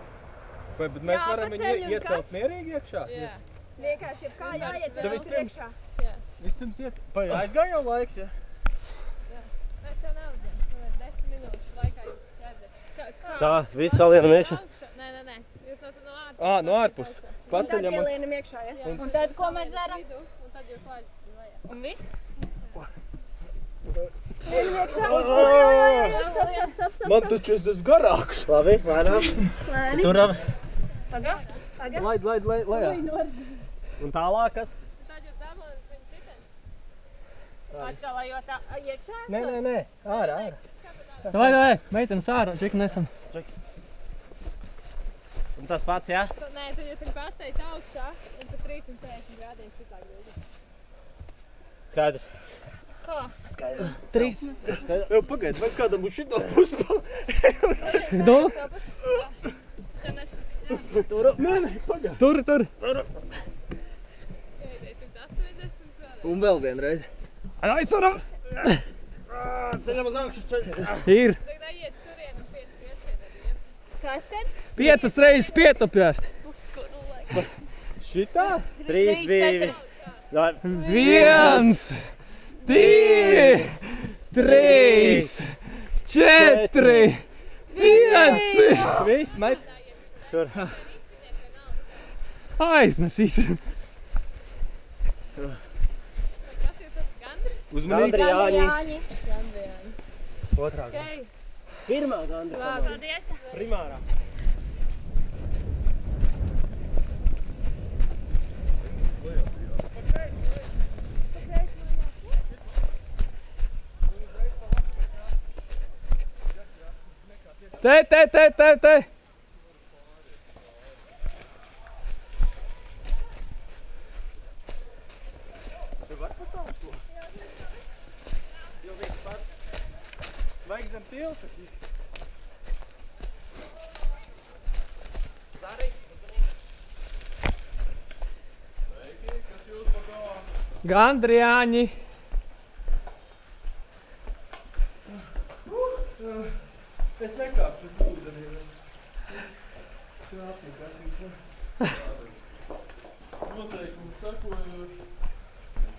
Vai, bet mēs Jā, varam viņu paceļ un iecelt kas? mierīgi iekšā? Jā. Vienkārši ir kā jāiet Tad vēl vispirms- priekšā. Jā. Vispirms iet. Aizgāja jau laiks, ja? Mēs jau neuzdien. 10 minūšu laikā jūs redzat. Tā, viss salienam iekšā. Nē. Jūs no ārpus. No ārpus. Un tad Paceļam. ielienam iekšā, ja? Un tad ko mēs darām? Un tad jūs laidat vajag. Un viss? Ielienam iekšā. Stop. Man taču es esmu garāks. Labi, lēnām. Lēni. Turam. Tagad. Laid, lejā. Un tālāk kas? Un tad jūs dabūjat viņu citiem. Atkalājot iekšā? Nē. Ārā. Vai, meitenes ārā, čik nesam. Un tas pats, jā? Nē, tad jūs viņu pasteicat augšā un pa 360 grādiem šitā grūti. Skaidrs. Ko? Trīs. Jau pagaid, vai kādam būs šito puspala? Nu, Tur. Nē, pagaid. tur. Ieidiet 180 grādiem. Un vēl vienreiz. Aizvaram! Ceļam uz augšu ceļu. Ir. Tagad aiziet turien un 5 piesēdēt. Kas tad? 5 reizes pietopjās. Šitā? 3, 2, 1. 1, 2, 3, 4, 5. Viss, met. Tur. Aiznesīsim. Kas jūs esat gandri? Uzmanīgi. Gandri Jāņi. Jāņi. Gandri, jā. Otrā. Okay. Pirmā Gandra komanda. Paldies. Primārā. Te. Tu vari pastāvēt to? Jo viens pats. Vajag zem tilta. Gandriāņi. Es nekāpšu uz ūdeni. Noteikums sakojoši.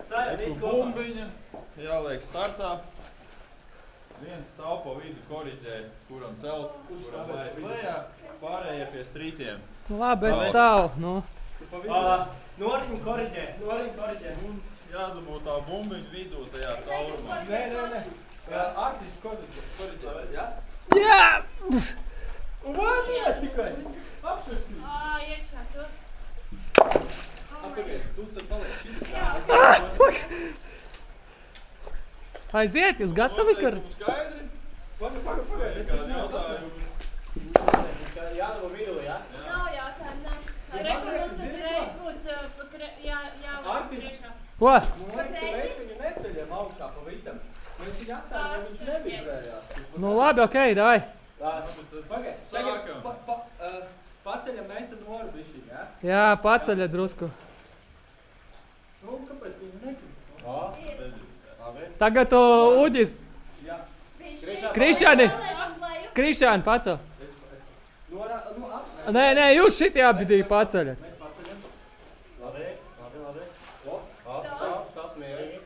Viss kopā. Bumbiņa, jāliek startā. Viens stāv pa vidu koriģē, kuram celt, kuram vajag lejā, pārējie pie strītiem. Labi, es stāvu. Nu. Noriņu koriģē. Un jādabū tā bumbiņa vidū tajā caurumā. Nē. Artis koriģē, jā? Jā! Un vāniet tikai. Apsvestīt. Iekšā tur. Pagaid, tu tad paliek šitas. Aiziet, jūs gatavi, kar? Noteikums skaidri. Pagaid. Kādi jautājumi? Jādabū vidū, jā? Nav jautājumu, nav. Rekur mums uzreiz būs jāliek priekšā. Ko? Man liekas, ka mēs viņu neceļam augšā pavisam. Mēs viņu atstājam, lai viņš nevibrējās. Nu labi, okei, davai. Pagaid, Sākam. paceļam mēs ar noru bišķiņ, jā? Jā, paceļa drusku. Nu, kāpēc viņu negrib? Tagad Uģis. Jā. Krišāni pacel. Norā, nu, Nē, jūs šitie abi divi paceļat. Mēs paceļam. Labi. Stop, mierīgi.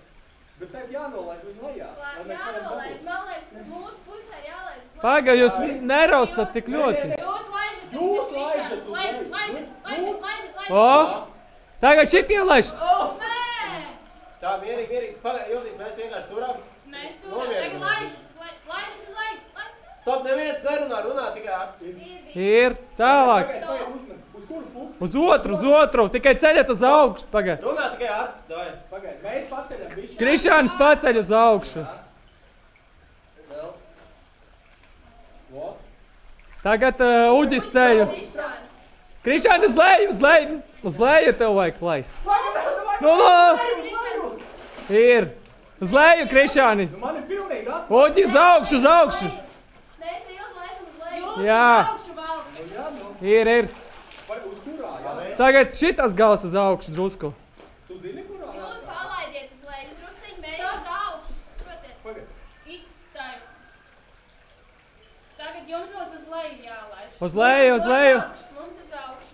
Bet tev jānolaiž viņu lejā. Jānolaiž, man liekas, ka mūsu pusē jālaiž. Paga, jūs neraustat tik ļoti. Jūs laižat. Laižat. O, tagad šitie laiž. Tā, mierīgi. Pagaid, Jūzīt, mēs vienkārši turam. Mēs turam. Tagad laiž. Stop, neviens nerunā, runā tikai akts. Ir, tālāk. Uz kuru pusi? Uz otru, tikai ceļat uz augšu. Pagad. Runā tikai akts. Pagaid, mēs paceļam bišķiņ. Krišānis paceļ uz augšu. Vēl. Tagad Uģis ceļu. Krišāni uz leju tev vajag laist. Nu. Ir. Uz leju, Krišānis. Man ir pilnīgi atpakaļ. Uģi, uz augšu. Mēs vīles laižam uz leju. Jā. Ir. Uz kurā, jā? Tagad šitas gals uz augšu drusku. Tu zini, kurā? Jūs palaidiet uz leju, drusciņ, mēs uz augšu. Protiet. Iztais. Tagad jums būs uz leju jālaiž. Uz leju. Mums uz augšu.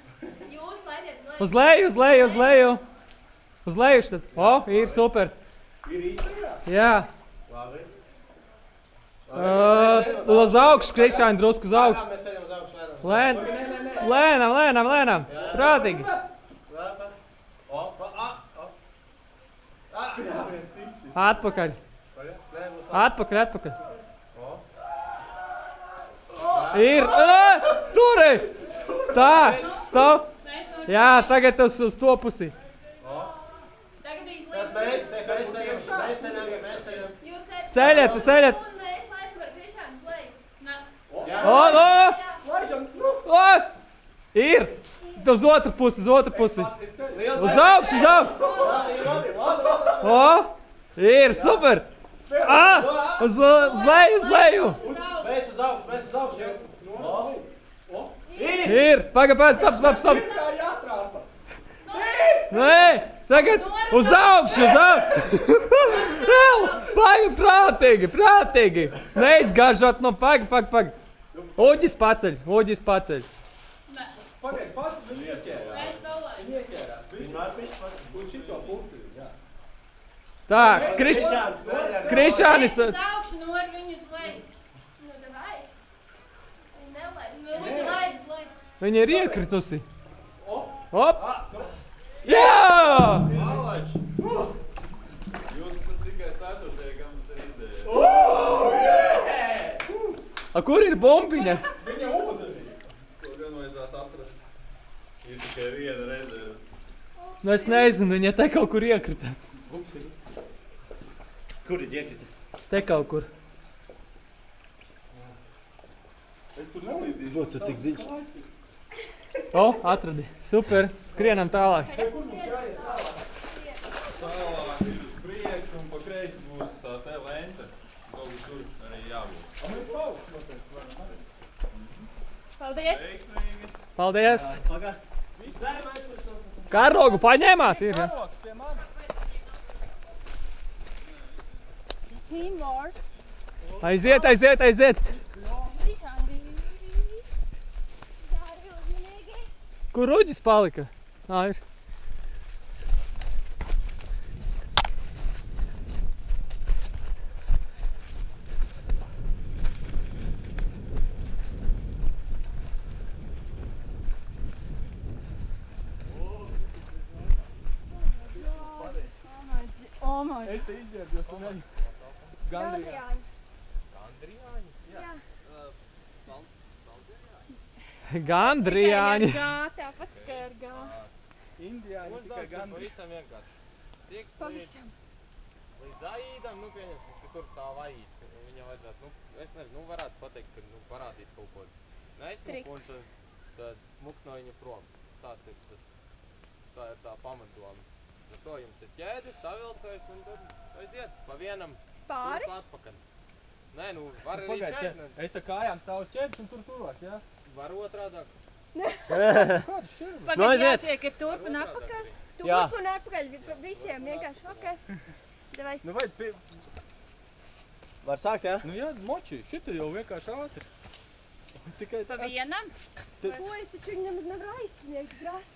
Jūs laidiet uz leju. Uz leju. Uz leju šitas. O, ir super. Ir īstajā? Jā. Labi. Uz augšu, Krišāni, drusku uz augšu. Mēs ceļam uz augšu, Lēnām. Prātīgi. Atpakaļ. Ir. Turi! Tā, stāv. Jā, tagad uz to pusi. Mēs Ceļat. Un mēs laižam ar Krišānu uz leju. Ir. Uz otru pusi. Uz augšu. Ir, super. Uz leju. Mēs uz augšu. Ir. Pagaid, stop. Nē, tagad uz augšu. Pagaid, prātīgi. Neizgāžot no pagaid. Uģis paceļ. Pagaid, pats viņu ieķērās. Uz šito pusi, jā. Tā, Krišānis. Uz augšu no ar viņu uz leju. Nu, davai. Nelaiž. Viņi laiž uz leju. Viņa ir iekritusi. Op! Jā! Malači! Jūs esat tikai ceturtie, kam tas ir ideja. A, kur ir bombiņa? Viņa ūdenī. To gan vajadzētu atrast. Ir tikai viena rezerve. Nu, es nezinu, viņa te kaut kur iekrita. Kur ir iekrita? Te kaut kur. Es tur nelīdīšu. Būtu tik dziļš. O, atradi. Super. Skrienam tālāk. Kur mums jāiet tālāk? Tālāk ir uz priekšu un pa kreisi būs tā te lente. Kaut kur tur arī jābūt. A, mēs paukst noteikti varam arī. Paldies! Veiksmīgi. Paldies. Pagā. Karogu paņēmāt? Ir, ja? Karoks pie manis. Teamwork! Aiziet, aiziet, aiziet. Kur Ruģis palika? Ā, ir. Es te izģērbjos un arī Gandrijāņi. Gandrijāņi? Jā. Gandrijāņi. Gā, tāpat kā ar gā. Indiāņi tikai Gandrijāņi. Pavisam vienkārši. Tiek līdz aīdam, nu pieņemsim, ka tur stāv aīds. Viņam vajadzētu, nu, es nezinu, nu varētu pateikt, ka nu parādīt kaut ko neizmuku un tad mukt no viņa prom. Tāds ir tas, tā ir tā pamatdoma. Ar to jums ir ķēdi, savilcējs un tad aiziet pa vienam Pāri? atpakaļ. Nē, nu var arī šeit. Es ar kājām stāvu uz ķēdes un tur turos, jā? Var otrādāk. Kādu šķirmu? Pagad jātiek ir turp un atpakaļ. Turp un atpakaļ visiem vienkārši, ok. Davai. Nu vai pie... Var sākt, jā? Nu jā, moči, šita jau vienkārši ātri. Tikai Pa vienam? Ko es taču viņu nemaz nevaru aizsniegt grast.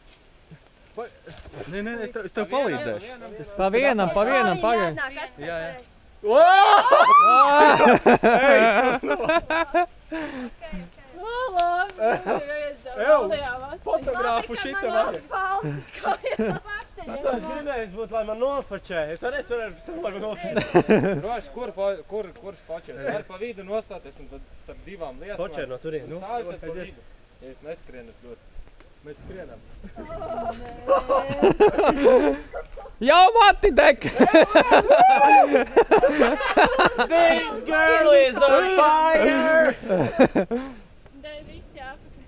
Nē, es tev palīdzēšu. Pa vienam, pagaid. Jāatnāk Jā, jā. Fotogrāfu šita vajag. Es gribēju būt, lai man nofočē. Es arī varēju, lai man nofočē. Roši, kurš fočēs? Var pa vidu nostāties un tad starp divām liesmām. Fočē no turien. Stāviet pa vidu. Ja jūs neskrienat ļoti. Mēs skrienam. Jau mati dek! This girl is on fire! Dai viss jāpakaļ.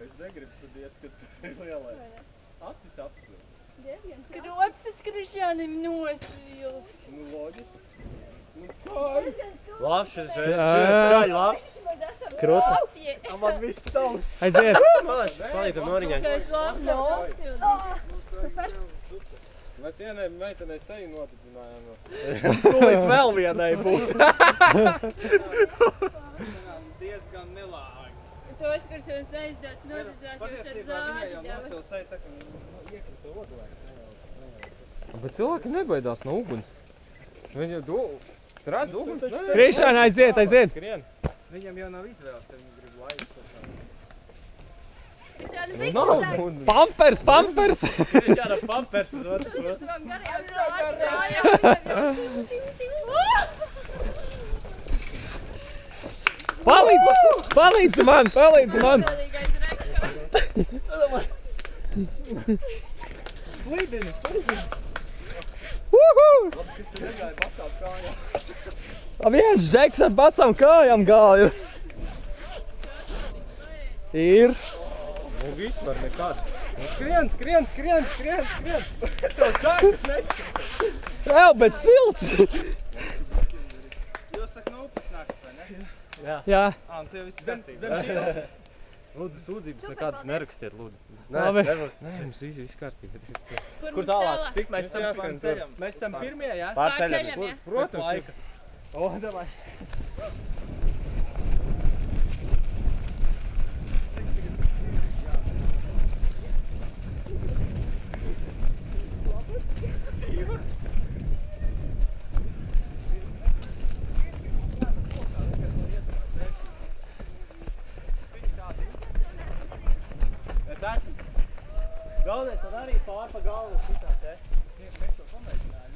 Es negribu tad iet, kad tu ir lielai. Acis apsver. Kropstas Krišjānim nosvils. Nu, loģiski. Nu, Labs, šis čaļ labs. Kruta. man viss savs. Aiziet. Palīdam noriņai. Mēs vienai meitenei seju notidzinājām. Tūlīt vēl vienai būs. Diezgan nelāgi. Tos, kurš jūs neizdots notidzināt, jūs ar zādi ģevat. seju tā, ka iekrita odolēks. Bet cilvēki nebaidās no uguns. Viņi redz uguns. Krišāna, aiziet. Skrien. Viņam jau nav izvēles, ja viņi grib laist. Pampers. Krišāna pampers uz otru pusi. Palīdzi man. Slidini. Šis te negāja basām kājām. Viens žeks ar basām kājām gāju. Ir. Nu vispār nekad. Skrien. Tev kāds neskrien. Vēl, bet silts. Jūs saka, no upes nākat, vai ne? Jā. Un tev viss kārtībā. Lūdzu, sūdzības nekādas nerakstiet, lūdzu. Labi. Nē, mums viss kārtībā. Kur tālāk? Cik mēs esam? Mēs esam pirmie, jā? Pārceļam. Protams. Laika. O, davai. Galvenais, tad arī pār pa galvu šitā, te. Mēs to pamēģinājām.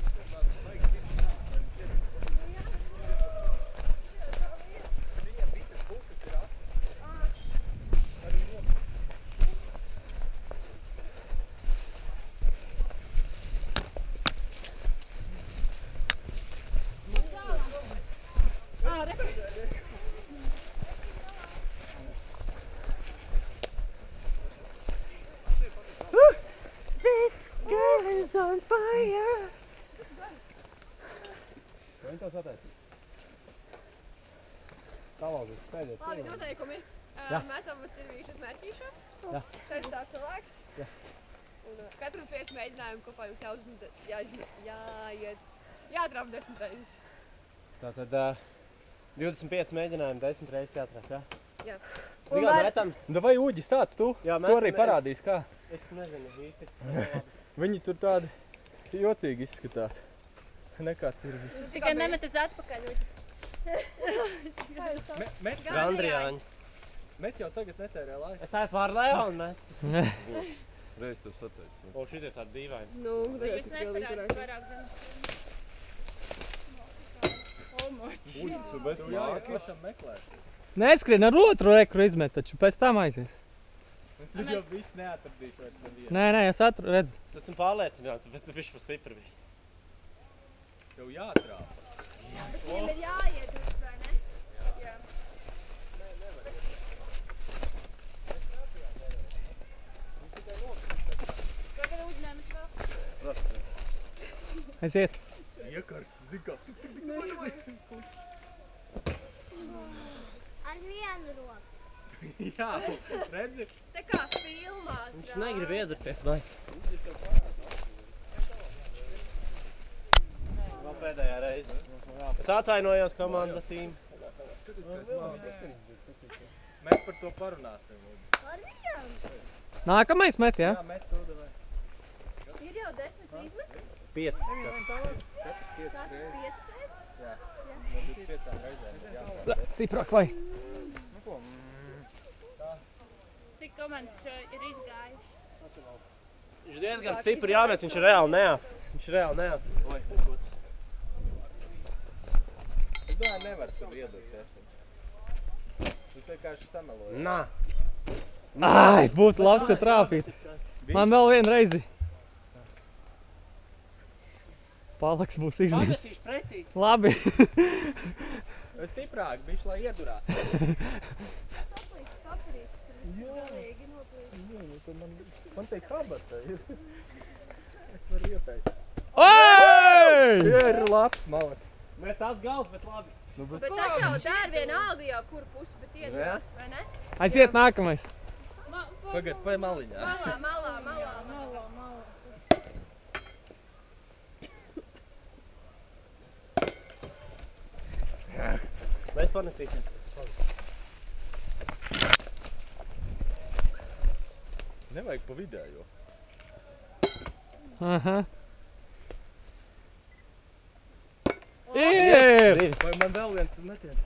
on fire! Vai tev sataisīt? Tālāk, pēdējais. Labi, noteikumi. Metam cirvīšus mērķīšos. Jā. Tad tā cilvēks. Jā. Un katru 5 mēģinājumu kopā jums jāatrāp 10 reizes. Tātad 25 mēģinājumi 10 reizes jāatrāp, jā? Jā. Zināt, metam. Nu vai Uģi sāc tu? Jā, Tu arī parādīs kā. Es nezinu īsti. Viņi tur tādi jocīgi izskatās. Nekā cirvi. Tikai nemetas atpakaļ. Gandrijāņi. Met jau tagad netērē laiku. Es tādu pār Leonu mest. Reiz tev sataisīt. O, šitie tādi dīvaini. Nu, Jūs neparādāt vairāk zemes. Uģi, tu bez Tev jāiet māki. pašam meklēt. Neskrien ar otru ekru izmet, taču pēc tam aizies. Tu jau viss neatradīs vairs nevienu. Nē, es redzu. Es esmu pārliecināts, bet tu bišķi pa stipri biji. Tev jāatrāp. Bet viņiem ir jāiet, vai ne? Jā. Tagad uzņēmas vēl. Aiziet. Iekars, zikā. Ar vienu roku. Jā, redzi? Tā kā filmās. Viņš negrib iedurties, vai? Vēl pēdējā reize. Es atvainojos komanda tīm. Mēs par to parunāsim. Ar vienu. Nākamais met, jā? Jā, met to davai. Ir jau 10 izmeti? 5. Tātad 5 reizes? Jā. No 25 reizēm. Jā. Stiprāk vai? Cik komandas ir izgājuši? Viņš diezgan stipri jāmet, viņš ir reāli neās. Oi, kurš. Es domāju, nevar tur iedurties. Tu vienkārši sameloji. Nā. Ai, būtu labs, ja trāpīt. Man vēl vienu reizi. Palaks būs izmet. Pamesīšu pretī. Labi. Stiprāk, bišķi, lai iedurās. Saplīts paprīts, tur ir galīgi noplīts. Man teik habata. Es varu iepēst. Oi! Ir labs, malak. Mēs tās gals, bet labi. Bet tas jau dēr vienalga jau kur pusi, bet iedurās, vai ne? Aiziet nākamais. Pagad, vai maliņā. Malā. Mēs panesīsim. Nevajag pa vidējo. Aha. Ir! Vai man vēl viens tur netiec?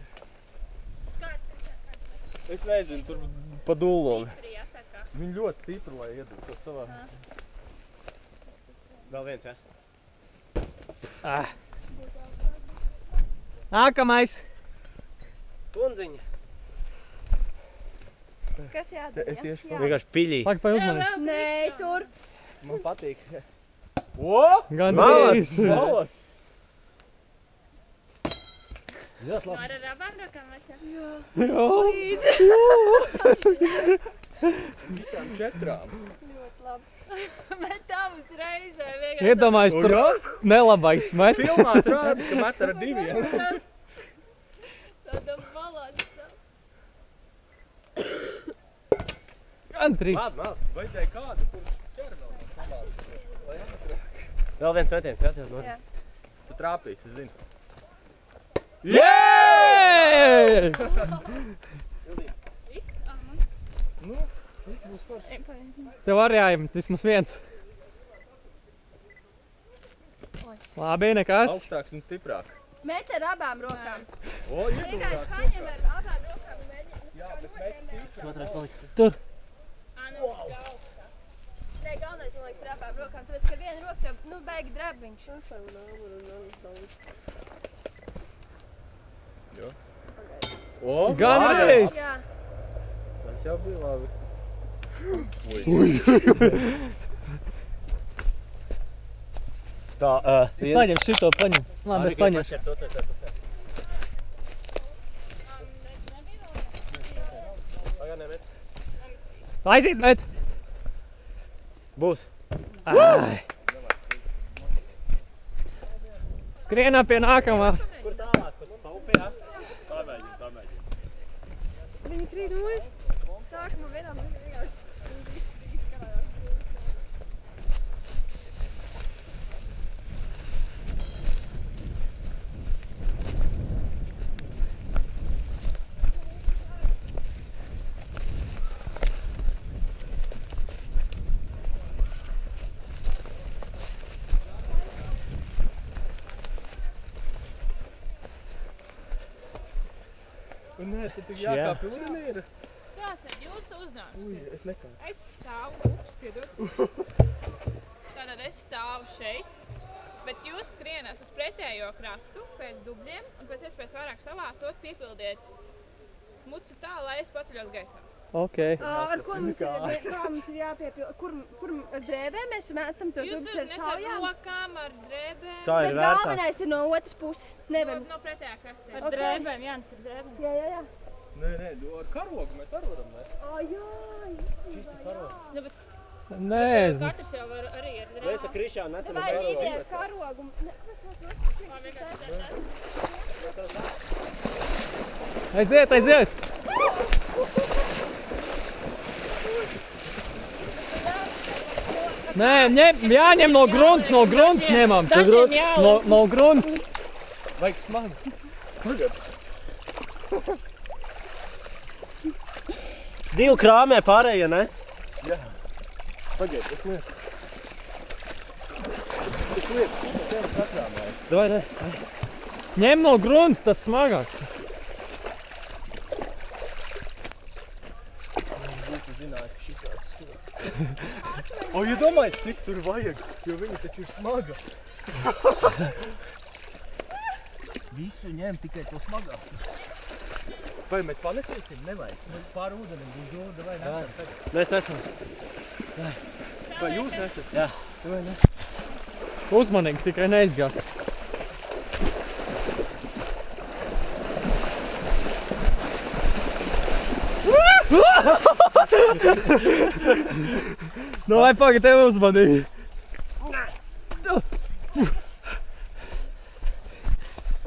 Es nezinu, tur pa dūlovi. Viņi ļoti stipri, lai iedur to savā. Vēl viens, jā? Ah. Nākamais. Kundziņa. Kas jādara? Es iešu pa Vienkārši piļī. Pak pa uzmanību. Nē, tur. Man patīk. Gan Malacis! Malacis! Ļoti labi. Ar abām rokām vajag? Visām 4. Ļoti labi. Bet tā uzreiz vienkārši. Iedomājies, tur nelabais met. Filmās rāda, ka met ar 2. Tāda malāca. Gan 3. Labi. Vajadzēja kādu, kurš ķer vēl. Vēl viens metiens, jā? Jā. Tu trāpīs, es zinu. Jēj! Nu, viss būs forši. Tev arī jāiemet vismaz viens. Labi, nekas. Augstāks un stiprāk. Met ar abām rokām. O, Vienkārši paņem ar abām rokām un mēģina. Jā, bet met Otrais paliks. Tur. Nē, galvenais, man liekas, ar abām rokām, tāpēc, ka ar vienu roku tev, beigi drabiņš. Jo. Gan reiz. Jā. Tas jau bija labi. Tā, Es paņemu šito, paņemu. Labi, es paņemu. Aiziet, met. Būs. Ai. Skrienam pie nākamā. Kur tālāk? Kur taupī, ja? Pamēģini. Viņi krīt nost. Tā, ka man vienā vienkārši. Un nē, tad jākāpj ūdenī ir. Tātad jūsu uzdevums. Ui, es nekāpu. Es stāvu, piedod. Tātad es stāvu šeit, bet jūs skrienat uz pretējo krastu pēc dubļiem un pēc iespējas vairāk savācot, piepildiet mucu tā, lai es paceļos gaisā. Ok. Ar ko mums ir jāpiepilda? Kur ar drēbēm mēs metam tos dubļus ar šaujām? Jūs ar rokām, ar drēbēm. Tā ir Bet vērtā. galvenais ir no otras puses. Nevar. No pretējā krastē. Ar drēbēm, Jānis, ar drēbēm. Jā. Nē, ar karogu mēs arī varam mēs. Jā. Nu, bet Nē, katrs jau var arī ar drēbēm. Mēs ar Krišānu nesam Vai divi ar karogu? aiziet! Nē, jāņem no grunts ņemam. No grunts. Vajag smagi. Pagad. Divu krāmē pārējie, ne? Jā. Pagad, es lieku. Davai, ne? Ņem no grunts, tas smagāks. Būtu zināt, ka šitāds sots. O, ja domājat, cik tur vajag, jo viņa taču ir smaga. Visu ņem, tikai to smagāk. Vai mēs panesīsim? Nevajag. Pār ūdenim būs dūda vai nesam tagad? Mēs nesam. Vai jūs nesat? Jā. Vai ne? Uzmanīgs, tikai neizgās. Nu, lai pagad tev uzmanīgi.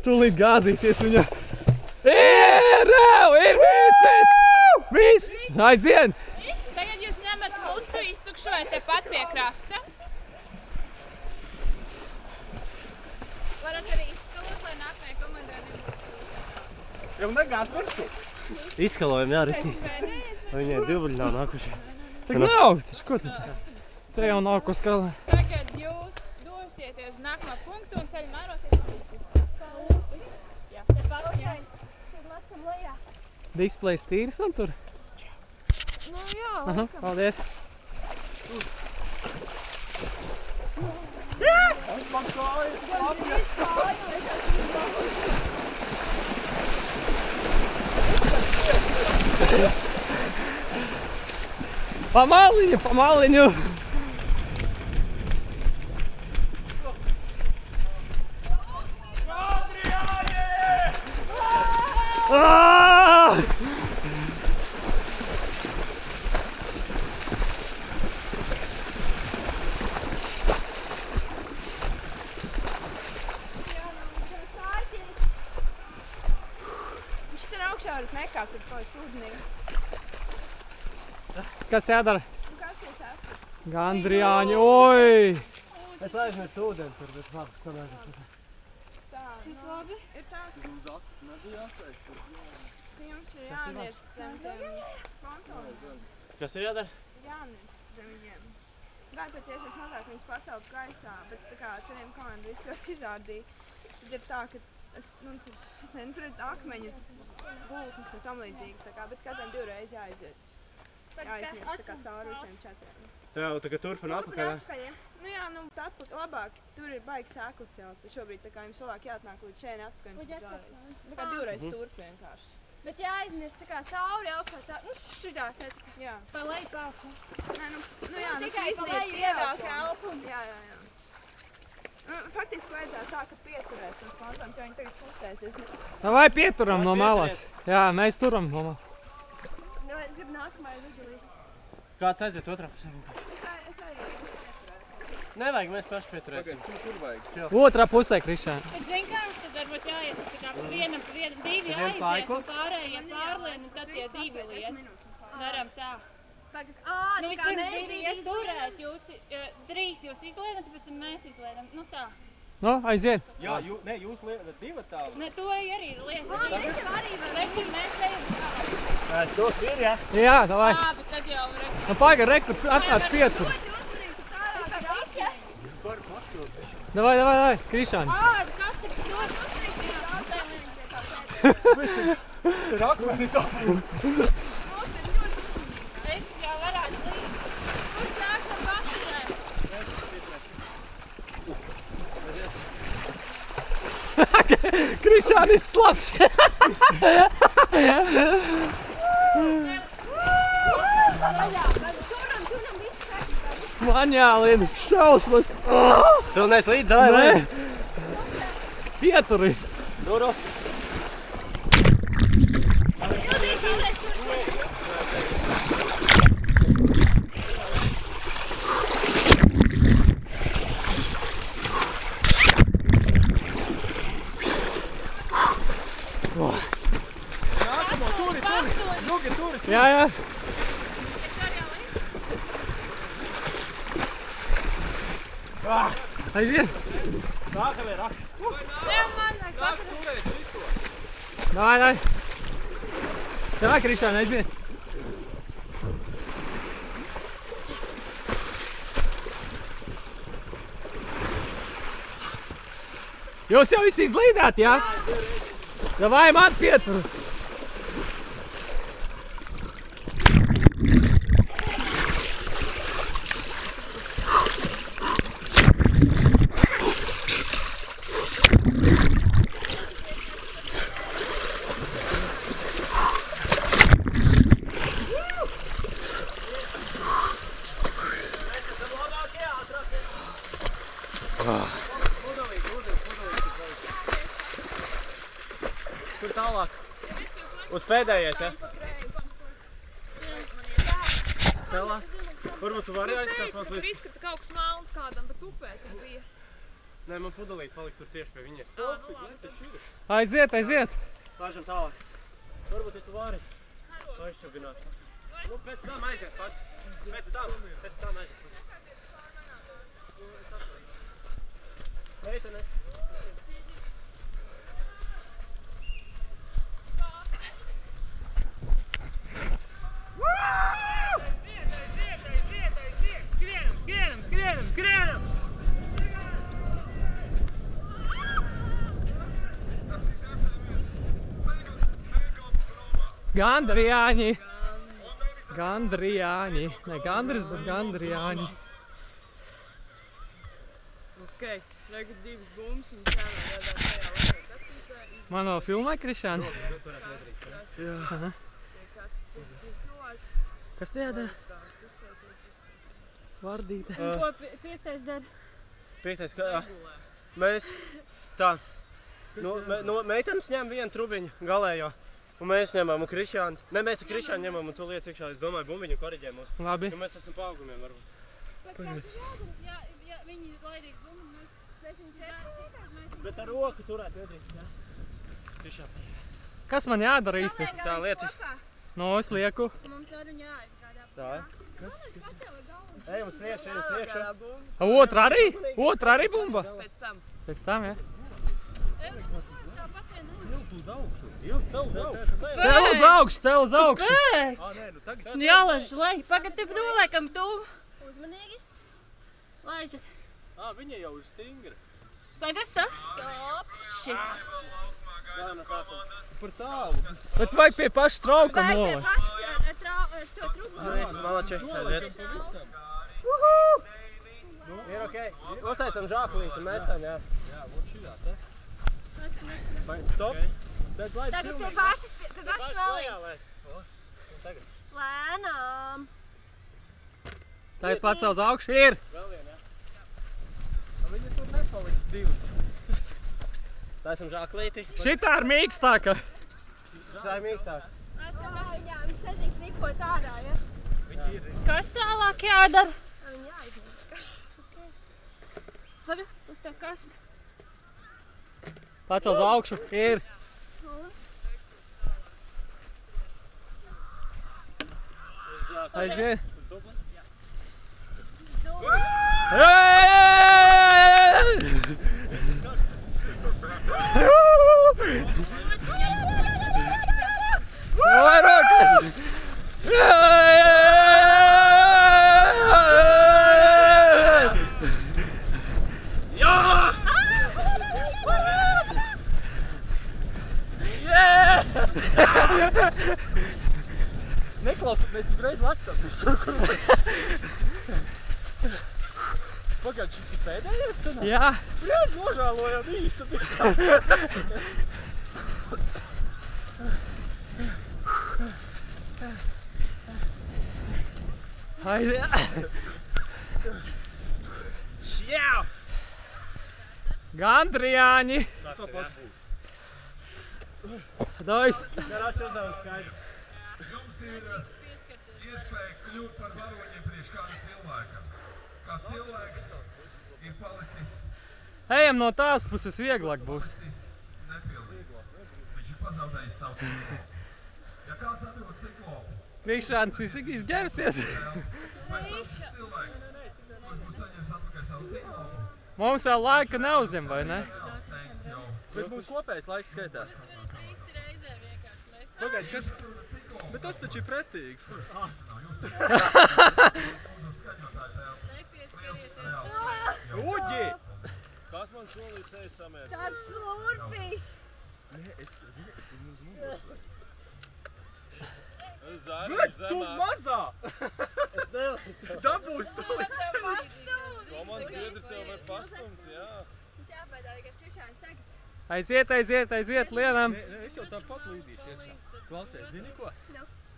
Tūlīt gāzīsies viņa. Ir visis! Viss! Aiziet! Tagad jūs ņemat mucu, iztukšojat tepat pie krasta. Varat arī izskalot, lai nākamajai komandai nebūtu. Jau negās virsū. Izskalojam, jā, ritīgi. Viņai divbuļi nav nākuši. Tak nav, taču ko tad? Te jau nav ko skalē. Tagad jūs dosieties uz nākamā punktu un ceļu mērosies pa visu. Jā. Jā. Displejs tīrs man tur? Nu jā, Aha, paldies. Man kājas! Pamaliņu! Viņš tur augšā var nekāpt, tur palikt ūdenī. Kas jādara? Un kas jūs esat? Gandrijāņi, oi! Es aizmirstu ūdeni tur, bet labi, sanāks. Tā, labi. Ir tā, ka jums ir jānirst zem tiem pontoniem. Kas ir jādara? Jānirst zem viņiem. Gan pēc iespējas mazāk viņus pacelt gaisā, bet tā kā tiem komandu visu ļoti izrādīja, tad ir tā, ka es nezinu, tur ir akmeņus, gultnes un tam līdzīgi, tā kā, bet katram divreiz jāiziet. Jāizniet tā kā cauri visiem četriem. Jā, tagad turpina atpakaļ. Nu jā, nu tā atpakaļ labāk, tur ir baigi sēklas jau, tad šobrīd tā kā jums vēlāk jāatnāk līdz šeit atpakaļ un vēlreiz. Tā kā divreiz turp vienkārši. Bet jāizmirst tā kā cauri, augšā cauri. Nu, šitā te. Jā. Pa leju kāpu. Nē, nu jā, tikai pa leju ievelk elpu. Jā. Nu, faktiski vajadzētu tā, ka pieturēt tos pontons, jo viņi tagad kustēsies. Vai pieturam no malas? Jā, mēs turam no malas. Nu, es gribu nākamajai lidolīst. Kāds aiziet otrā pusē? Es arī pieturētu. Nevajag, mēs paši pieturēsim. Tur vajag. Otrā pusē, Krišān. Bet zini kā, tad varbūt jāiet, tā kā vienam, divi aiziet un pārējie pārlien, un tad tie divi liet. Daram tā. Nu vispirms divi iet turēt, trīs jūs izliedam, pēc tam mēs izliedam. Nu tā. Nu, aiziet. Jā, jūs liedat divi tālu. Ne, to arī liedam. Es jau arī varu. Rekur, mēs ejam tā. Tos ir, jā? Jā, davai. Bet tad jau rekur. Nu, paga, rekur, atnāc pieturu. Davai, Krišāni. Kas tik tur? Rakmeni tāpū. Es jau varētu līdz. Kurš nāks ar basturēm? Krišānis slapš. Man jālien šausmas. Tu nes līdz dāli? Pieturi. Duru. Jā. Aiziet. Davai. Davai, Krišāni, aiziet. Jūs jau visi izlīdāt, jā? Davai, man pieturu. Tur tālāk. Uz pēdējais, ja? Stela, varbūt tu vari aizskāpāt līdz... Tur izskata kaut kas melns kādam, bet upē tas bija. Nē, man pudelīt palikt tur tieši pie viņas. Aiziet. Lāžam tālāk. Varbūt tu vari aizšķugināt. Nu, pēc tam aiziet pats. Pēc tam aiziet pats. Meitenes. Skrienam! Gandrijāņi. Ne gandris, bet gandrijāņi. Ok, tagad divas bumbas un ķēmē jādā tajā laikā. Man vēl filmē, Krišāni? Jā. Kas te jādara? Vardīte. Un ko piektais dara? Piektais, ka mēs tā, meitenes ņem vienu trubiņu galējo, un mēs ņemam un Krišāns. Ne, mēs ar Krišānu ņemam un tu liec iekšā, es domāju, bumbiņu koriģē mūs. Labi. Jo mēs esam pa augumiem varbūt. Ja viņi laidīs bumbu, mēs... Bet ar roku turēt nedrīkst, jā? Krišān. Kas man jādara īsti? Tā lieci. No, es lieku. Mums ar viņu jāizgādā. Tā, kas? Ejam uz priekšu. Otra arī bumba? Pēc tam, jā. Cel uz augšu. Nu jālaiž leju. Pagad, tev noliekam tuvu. Uzmanīgi. Laižat. Viņa jau ir stingra. Tagad tā? Stop. Shit. Par tālu. Bet vajag pie paša trauka nolai. Vajag pie paša ar to trupu. Malači, aiziet. Ir okei. Uztaisam žākulīti, mēsam, jā. Jā, būtu šitā, te. Stop. Tagad pie pašas valīgs. Lēnām. Tagad pacelt augšu ir. Vēl vien, jā. Viņi tur nepaliks divas. Taisam žākulīti. Šitā ir mīkstāka. Tā ir mīkstāka. Jā, viņš nedrīkst rikot ārā, ja? Kas tālāk jādara? Viņi jāizņem. Labi, uz tev kastu. Pacel uz augšu, ir. Aiziet. Vai rokas! Neklaus, mēs uzreiz lakstām. Pagaid, šis ir pēdējais sanāk? Jā. Brēd, nožēlojam īsti. Aiziet. Šjau! Gandrijāņi. Tāpat būs. Dojs. Garāči uzdevums skaidrs. Jums ir iespēja kļūt par varoņiem priekš kāda cilvēka. Kā cilvēks ir palicis Ejam no tās puses, vieglāk būs. nepilnīgs. Viņš ir pazaudējis savu ciklopu. Ja kāds atrod ciklopu, Krišāns izģērsies. vai tas cilvēks, kurš būs saņems atpakaļ savu ciklopu, Mums vēl laika neuzņem, vai ne? teiks jau. Bet mums kopējais laiks skaitās. Pagaid, kas? Bet tas taču ir pretīgi. Uģi! Kas man solīs sevi samērst? Tāds slurpīs. Nē, es zinu, es viņu uz muguras vai. Zāri, Bet tu mazā! Dabūs tu līdz sevi. Komandas biedri tev var pastumt, jā. Mums jāpēdā vienkārši Krišāns tagad. Aiziet, lienam. Nē, es jau tāpat līdīšu iekšā. Klausies, zini ko?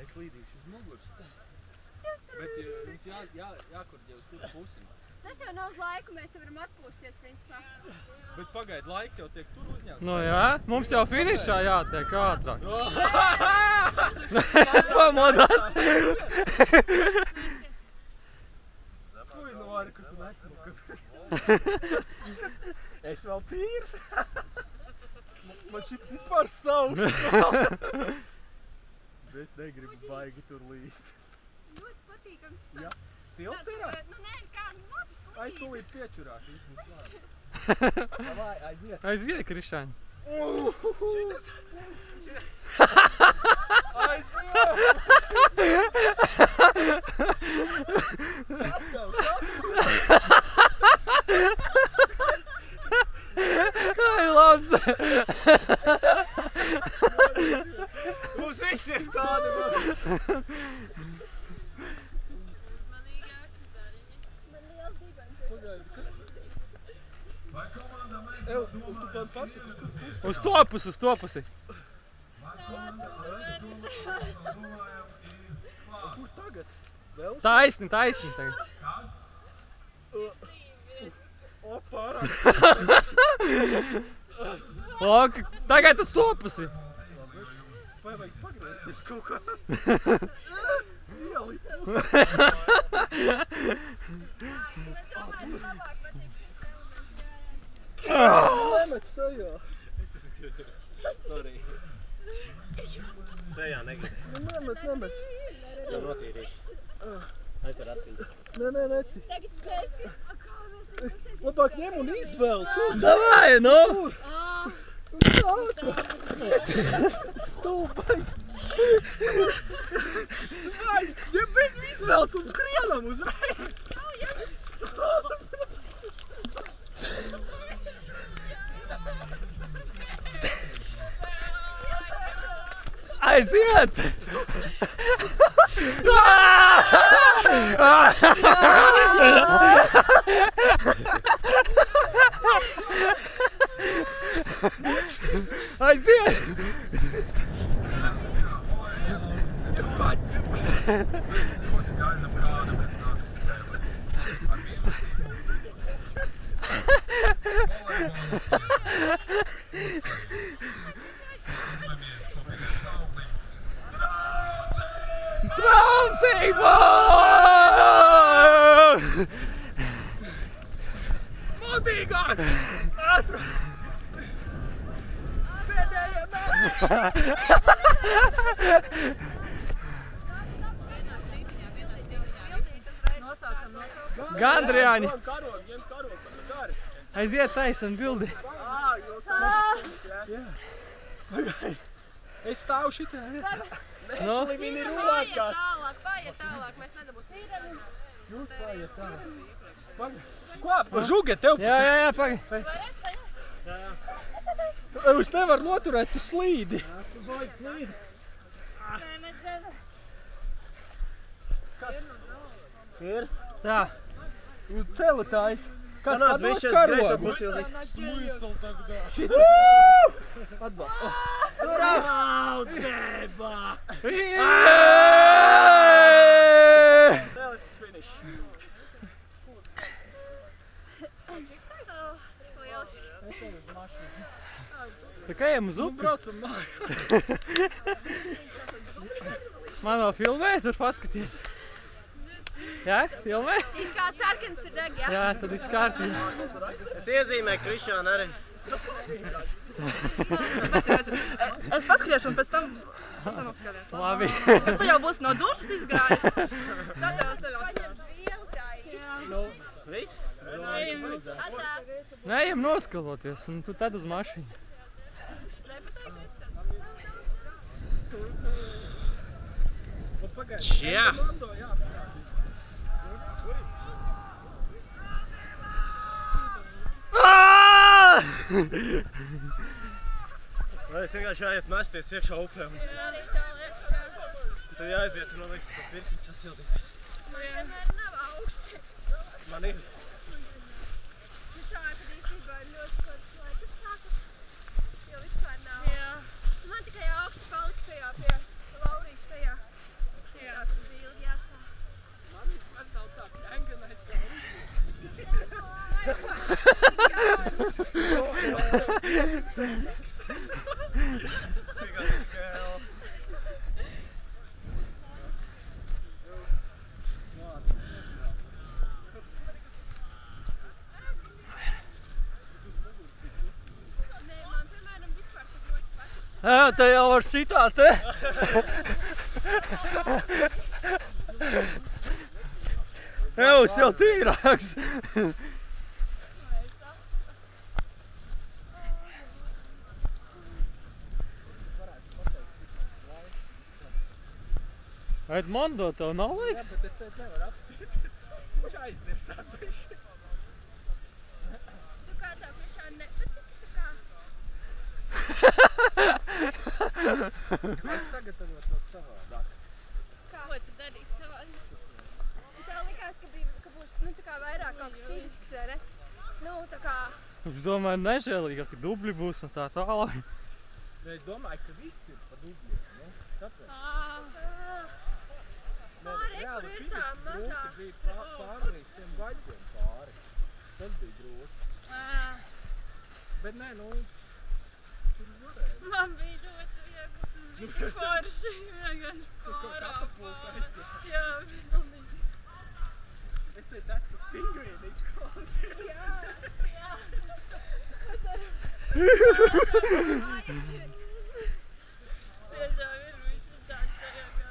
Es līdīšu uz muguras. Bet jums jākurģē uz kuru pusi. Tas jau nav uz laiku, mēs te varam atpūsties, principā. Bet pagaid, laiks jau tiek tur uzņemts. Nu jā, mums jau finišā jātiek ātrāk. Pamodās. Uj, Nori, kur tu nesmuka. Es vēl pīrs. Man šis vispār savs. Es negribu baigi tur līst. Ļoti patīkams Jā. tāds. Silts ir? Nu nē, kādu labi slīdīt. Aiz tūlīt piečurāšu. Davai, aiziet. Aiziet, Krišāni. Kas tev, kas? Ai, labs. Mums visiem tādi var. Ev, tu man pasaki, Uz to pusi. Kur tagad? Vēl? Taisni tagad. O, pārāk. Laka, tagad uz to pusi. Vai vajag pagriezties kaut kā? Ieli. Nemet sejā. Sorry. Sejā negribu. Nemet. Tev notīrīšu. Aizver acīs. Nē, neti. Labāk ņem un izvēl. Davai, nu! Stulbais. Vai, ja viņu izvēlc un skrienam uzreiz. Aiziet! Aiziet! Draudzība! Modīgi! Gandriāņi! Aiziet taisam bildi! Es stāvu šitā. No? Viņi ir rokās. Paiet tālāk, mēs nedabūsim. Jūs paiet tālāk. Ko? Žuge, tev? Jā, pagaid. Es nevaru noturēt, tu slīdi. Tu baigi slīdi. Ir? Tā. Un celetājs. Kāds viņš šeit greizā būs ilgi? Smīsl tagad. Atbāk. Braucībā! Realists finish. Tā kā ejam uz upi? Braucam māju. Man vēl filmē, tur paskaties. Jā, filmē? It kā sarkans tur deg, jā? Jā, tad viss kārtībā. Es iezīmēju Krišānu arī. Es paskatiešu un pēc tam apskaties. Labi. Kad tu jau būsi no dušas izgājis, tad tev es tevi apskaties. Viss? Nē, ejam noskaloties un tu tad uz mašīnu. Jā! Vai es vienkārši jāiet mesties iekšā upē? Tad jāaiziet un noliks, ka pirkņi sasildīsies. Man vienmēr nav augsti. Man ir. Es domāju, ka īstenībā ir ļoti kaut laikas sākas, jo vispār nav. Man tikai augsti palika tajā pie Laurijas tajā. Jā, tur bija ilgi jāstāv. Man nav tā kļenganais Laurijas. Jā, te jau var šitā, te. Eus jau tīrāks. Edmondo, tev nav laiks? Jā, bet es teicu nevaru apstīt. Viņš aizdirs atviši. Tu kā tā priekšā nepatīk, tu kā? Es sagatavot to savādāk. Ko tu darīsi savādāk? Tev likās, ka būs tā kā vairāk kaut kas fizisks, vai ne? Tā kā... Es domāju, nežēlīgi, ka dubļi būs un tā tālāk. Es domāju, ka viss ir pa dubļiem. Tāpēc. Reāli fiziski grūti bija pārlīst tiem vaļķiem pāri. Tas bija grūti. Bet nē, tur varēja. Man bija ļoti viegli. Bija forši. Vienkārši pārā. Jā, pilnīgi. Es teicu, tas pingvīniņš klausījās. Jā. Tiešām ir viņš tāds tajā kā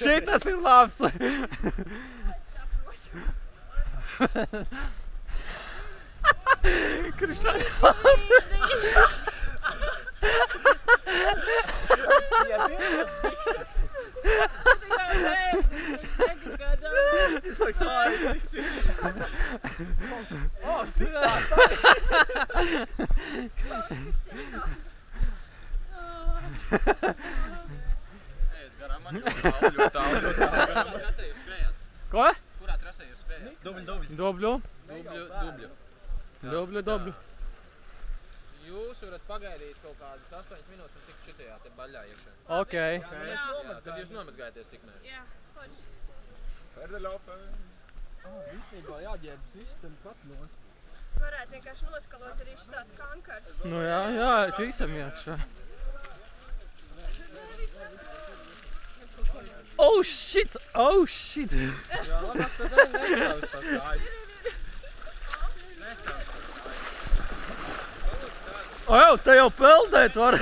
Šitas ir labs. Krišāni labs. Sitās arī! Ejiet garām, man ļoti tālu. Kurā trasē jūs skrējāt? Ko? Kurā trasē jūs skrējāt? Dobļu. Dubļu. Dobļu. Jūs varat pagaidīt kaut kādas 8 minūtes un tikt šitajā te baļā iekšā. Ok. Jā, tad jūs nomazgājaties tikmēr. Jā, forši. Īstenībā jāģērbas viss tam pat nost. varētu vienkārši noskalot arī šitās kankars. Nu jā, visam iekšā. Oh shit! Oh shit! Jā, labāk tad arī neļaus tās kājas. O jau, te jau peldēt var!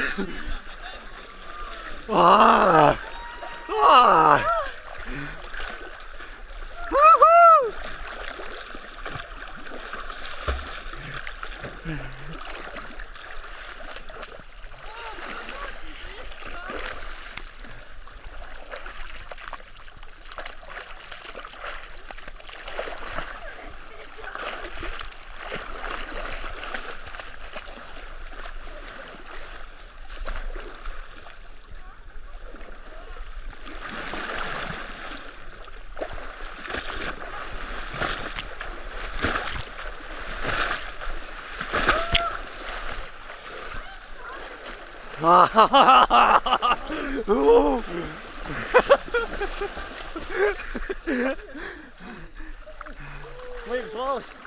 Slims valsts.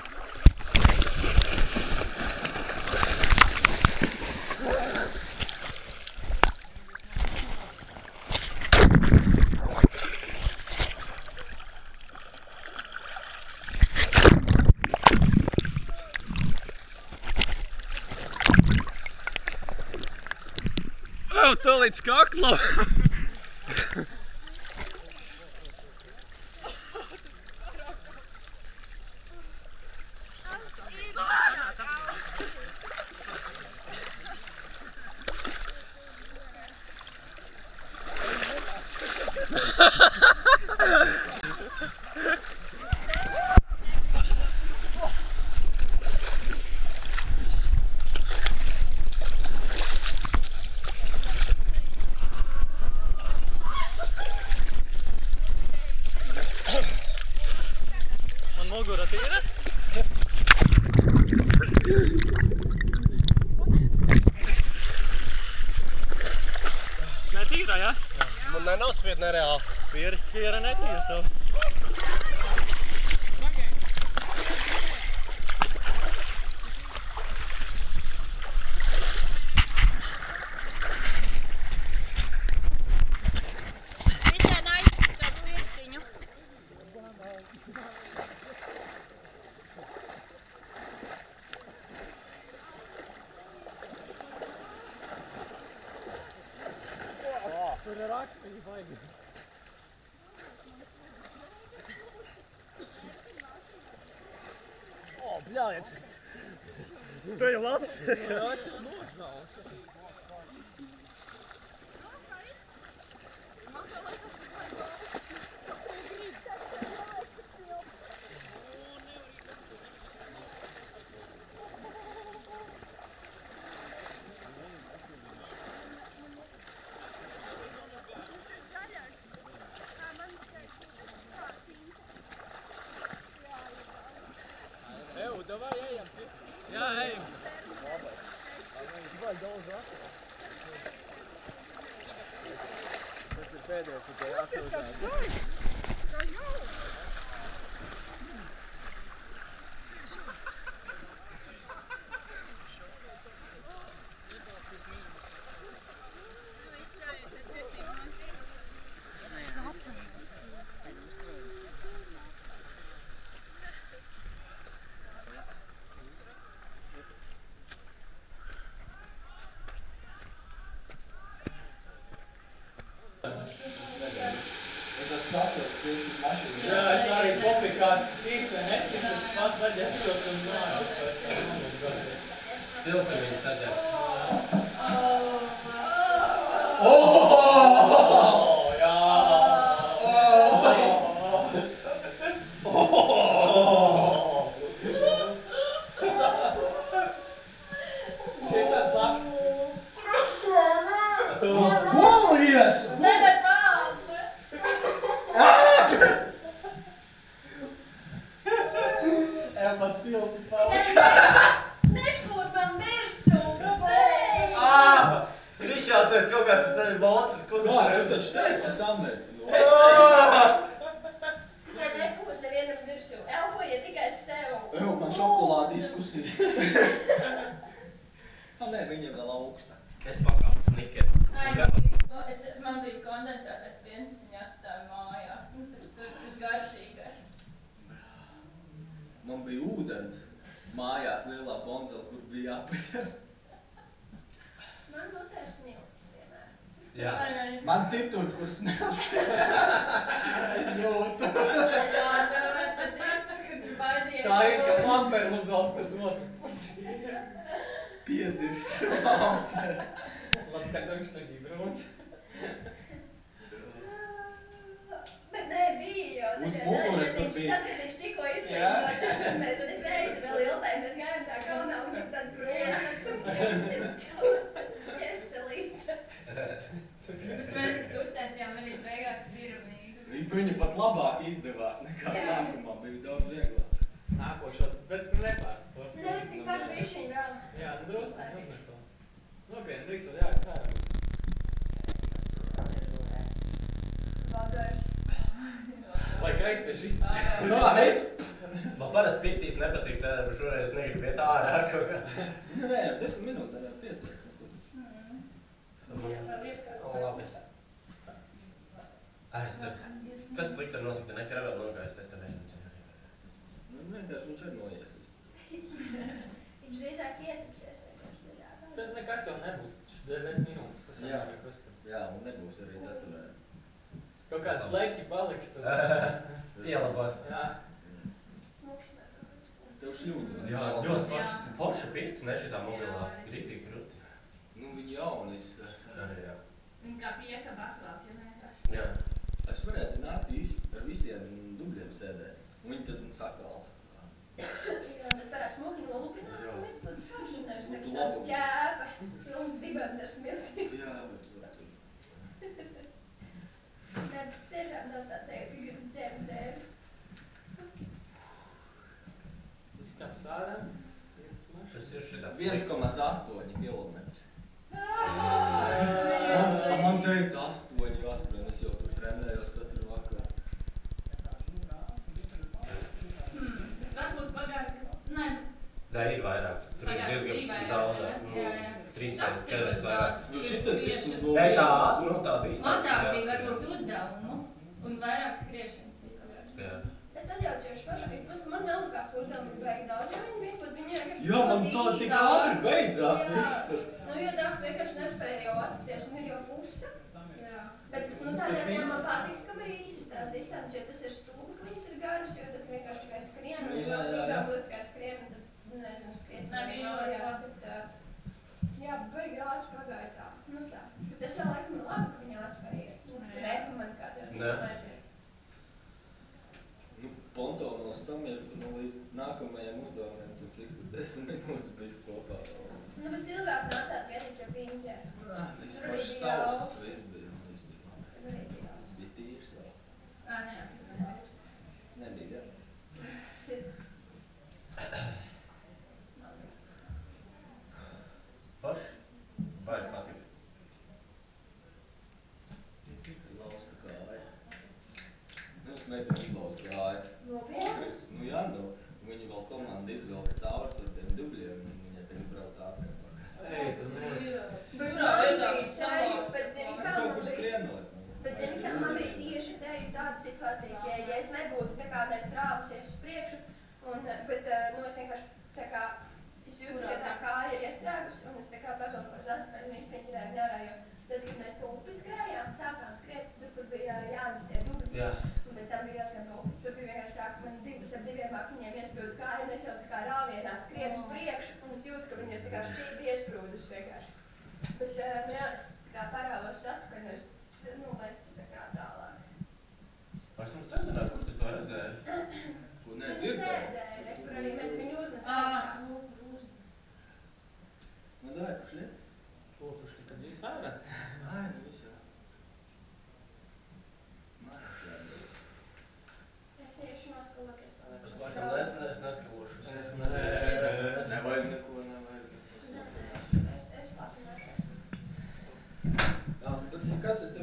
Tu līdz kaklam! Man mugura tīra? Netīra, ja? Man nenosvied nereāli. Piera netīra tev. Tur ir aktiņi baigi. O, bļājiet! Tu jau labs? Jā, esat nožnāls. Davai, ejam! Jā, ejam! Vai daudz atrast? Tas ir pēdējais, ka tev jāsūdās. Jā, es arī kopiju kāds tīks vai netiks, es pats saģētos un nājas, tas kā nomūgāsies. Silti viņi saģēt. Jā! Šitas labs. Golies! Nevar pālt! Man silti palika. Nepūt man virsū, kāpēc? Krišā, tu esi kaut kāds, es nezinu, balcis, ko tu taču teici, Samet? Es teicu. Nepūt nevienam virsū, elpojiet tikai sev. Man šokolādi diskusija. Nē, viņa vēl augsta. Es pakāpu snikeri. Man bija kondensētais piens, viņa atstāja mājās. Tas garšīgais. Man bija ūdens mājās lielā bonzela, kur bija jāpaņem. Man mutē ir smiltis vienmēr. Jā. Man citur, kur smelti. Es jūtu. Tā ir, ka lampēr uzvelk uz otru pusi. Piedirs lampēr. Labi, ka viņš nebija brūns. Bet nē, bija jau. Uz muguras tur bija. Tad, kad viņš tikko izmēģināja, tad es teicu, vēl Ilzai, mēs gājām tā kalnā un viņam tāds brūns. Ķeselīte. Bet mēs, kad uztaisījām arī beigās piramīdu. Viņa pat labāk izdevās nekā sākumā, bija daudz vieglāk. Nākošo, bet tu nepārsport. Nē, tikpat bišķiņ vēl. Jā, nu drusku, uzmet to. Nopietni, drīkst vēl jā, kā. Bagars. Lai kaisties izcīt. Nā, es... Man parasti pirtīs nepatīk sēdēt, bet šoreiz negribu iet ārā ar kaut kā. Nē, 10 minūtē jau pietiek. Labi. Es ceru. Kas slikts var notikt, ja nekā vēl nogājis tetovēt? Vienkārši viņš ir noies uz. Viņš drīzāk iecepsies vienkārši dziļāk. Tad nekas jau nebūs, 10 minūtes, tas jau nav nekas. Jā, un nebūs arī tetovēt. Kaut kāds pleķi paliks tas. Ielabās. Jā. Smuks man. Tev šļūdinās. Jā, ļoti forša pirts, ne šitā mobilā. Riktīgi kruti. Nu, viņi jaunis. Arī jā. Viņa kā piekaba atklāt, ja vienkārši. Jā. Es varētu nākt īsti ar visiem dubļiem sēdēt. Un viņi tad sakalt. Jā, tad varētu smuki nolupināt un viss būtu forši. Nevis tā tāda ķēpa, pilns dibens ar smiltīm. Jā, bet tur. Tad tiešām nav tāds ejot, ka gribas ģērt drēbes. Izkāp sārā. Tas ir šitāds 1,8 kilometri. Man teica 8 jāskrien, es jau tur trenējos katru vakaru. Varbūt pagāja, nē. Tā ir vairāk. Tur ir diezgan daudz. 3 vai 4 vairāk. Jo šitā cik tu domā? Nē, tā, nu tāda izstāsta. Mazāk bija varbūt uzdevumu un vairāk skriešanas bija pagājuši. Jā. Bet tad jau tieši pašā, man nelikās, ka uzdevumi bija baigi daudz, jo viņi bija pat viņi vienkārši... Jā, man tā tik ātri beidzās viss tur. Nu, jo tā vienkārši nespēja jau atrakties un ir jau puse. Bet, nu, tādā ziņā man patika, ka bija īsas tās distances, jo tas ir stulbi, ka viņas ir garas, jo tad vienkārši tikai skrien, un vēl uzdevumi tikai skrien, un tad, nezinu, skriens man mājās, bet... Jā, baigi ātri pagāja tā. Nu tā. Bet es jau laikam ir labi, ka viņi ātri paiet. Nu, nepamani kā tev aiziet. Nu, pontonos samierinu līdz nākamajiem uzdevumiem, tu cik tu 10 minūtes biji kopā. Nu, visilgāk nācās gadīt jau piņķē. Viss paši savs, viss bija labi. Bija tīrs vēl. Nē, Nebija, jā. Paši? Baigi patika. Lausta kāja. Nu, es meiteni izlaustu kāju. Nopietni? Nu jā, nu, viņi vēl komanda izvilka cauri ar tiem dubļiem, un viņi tagad brauc ātriem. Ei, tu Bet man bija teju, bet zini, kā Kaut man kur bija... skrienot. Bet zini, kā man bija tieši teju tāda situācija, ka ja es nebūtu tā kā nevis rāvusies uz priekšu, bet, nu, es vienkārši tā kā, es jūtu, ka tā kāja ir iestrēgusi, un es tā kā begot par atpakaļ un izpieņķirēju ņārā, jo tad, kad mēs pa upi skrējām, sākām skriet, tur, kur bija jānes tie dubļi, un pēc tam bija jāskan pa upi. Tur bija vienkārši tā, ka man divas ar diviem akmeņiem iesprūda kāja, un es jau tā kā rāvienā skrienu uz priekšu, un es jūtu, ka viņi ir tā kā šķīvi iesprūdus vienkārši. Bet, nu jā, es tā kā parāvos atpakaļ, un es, nu, leci tā kā tālāk. Es mums nezināju, kurš tu to redzēji? Viņi sēdēja, re, kur arī viņi uznes augšā. Nu, dāj, kurš liet? Kurš kad dzīves ārā? Ai, nu viss jau. Es iešu noskaloties vēl. Es laikam neskalušu. Nevajag neko, nevajag. Es slapināšos. Jā, bet kas es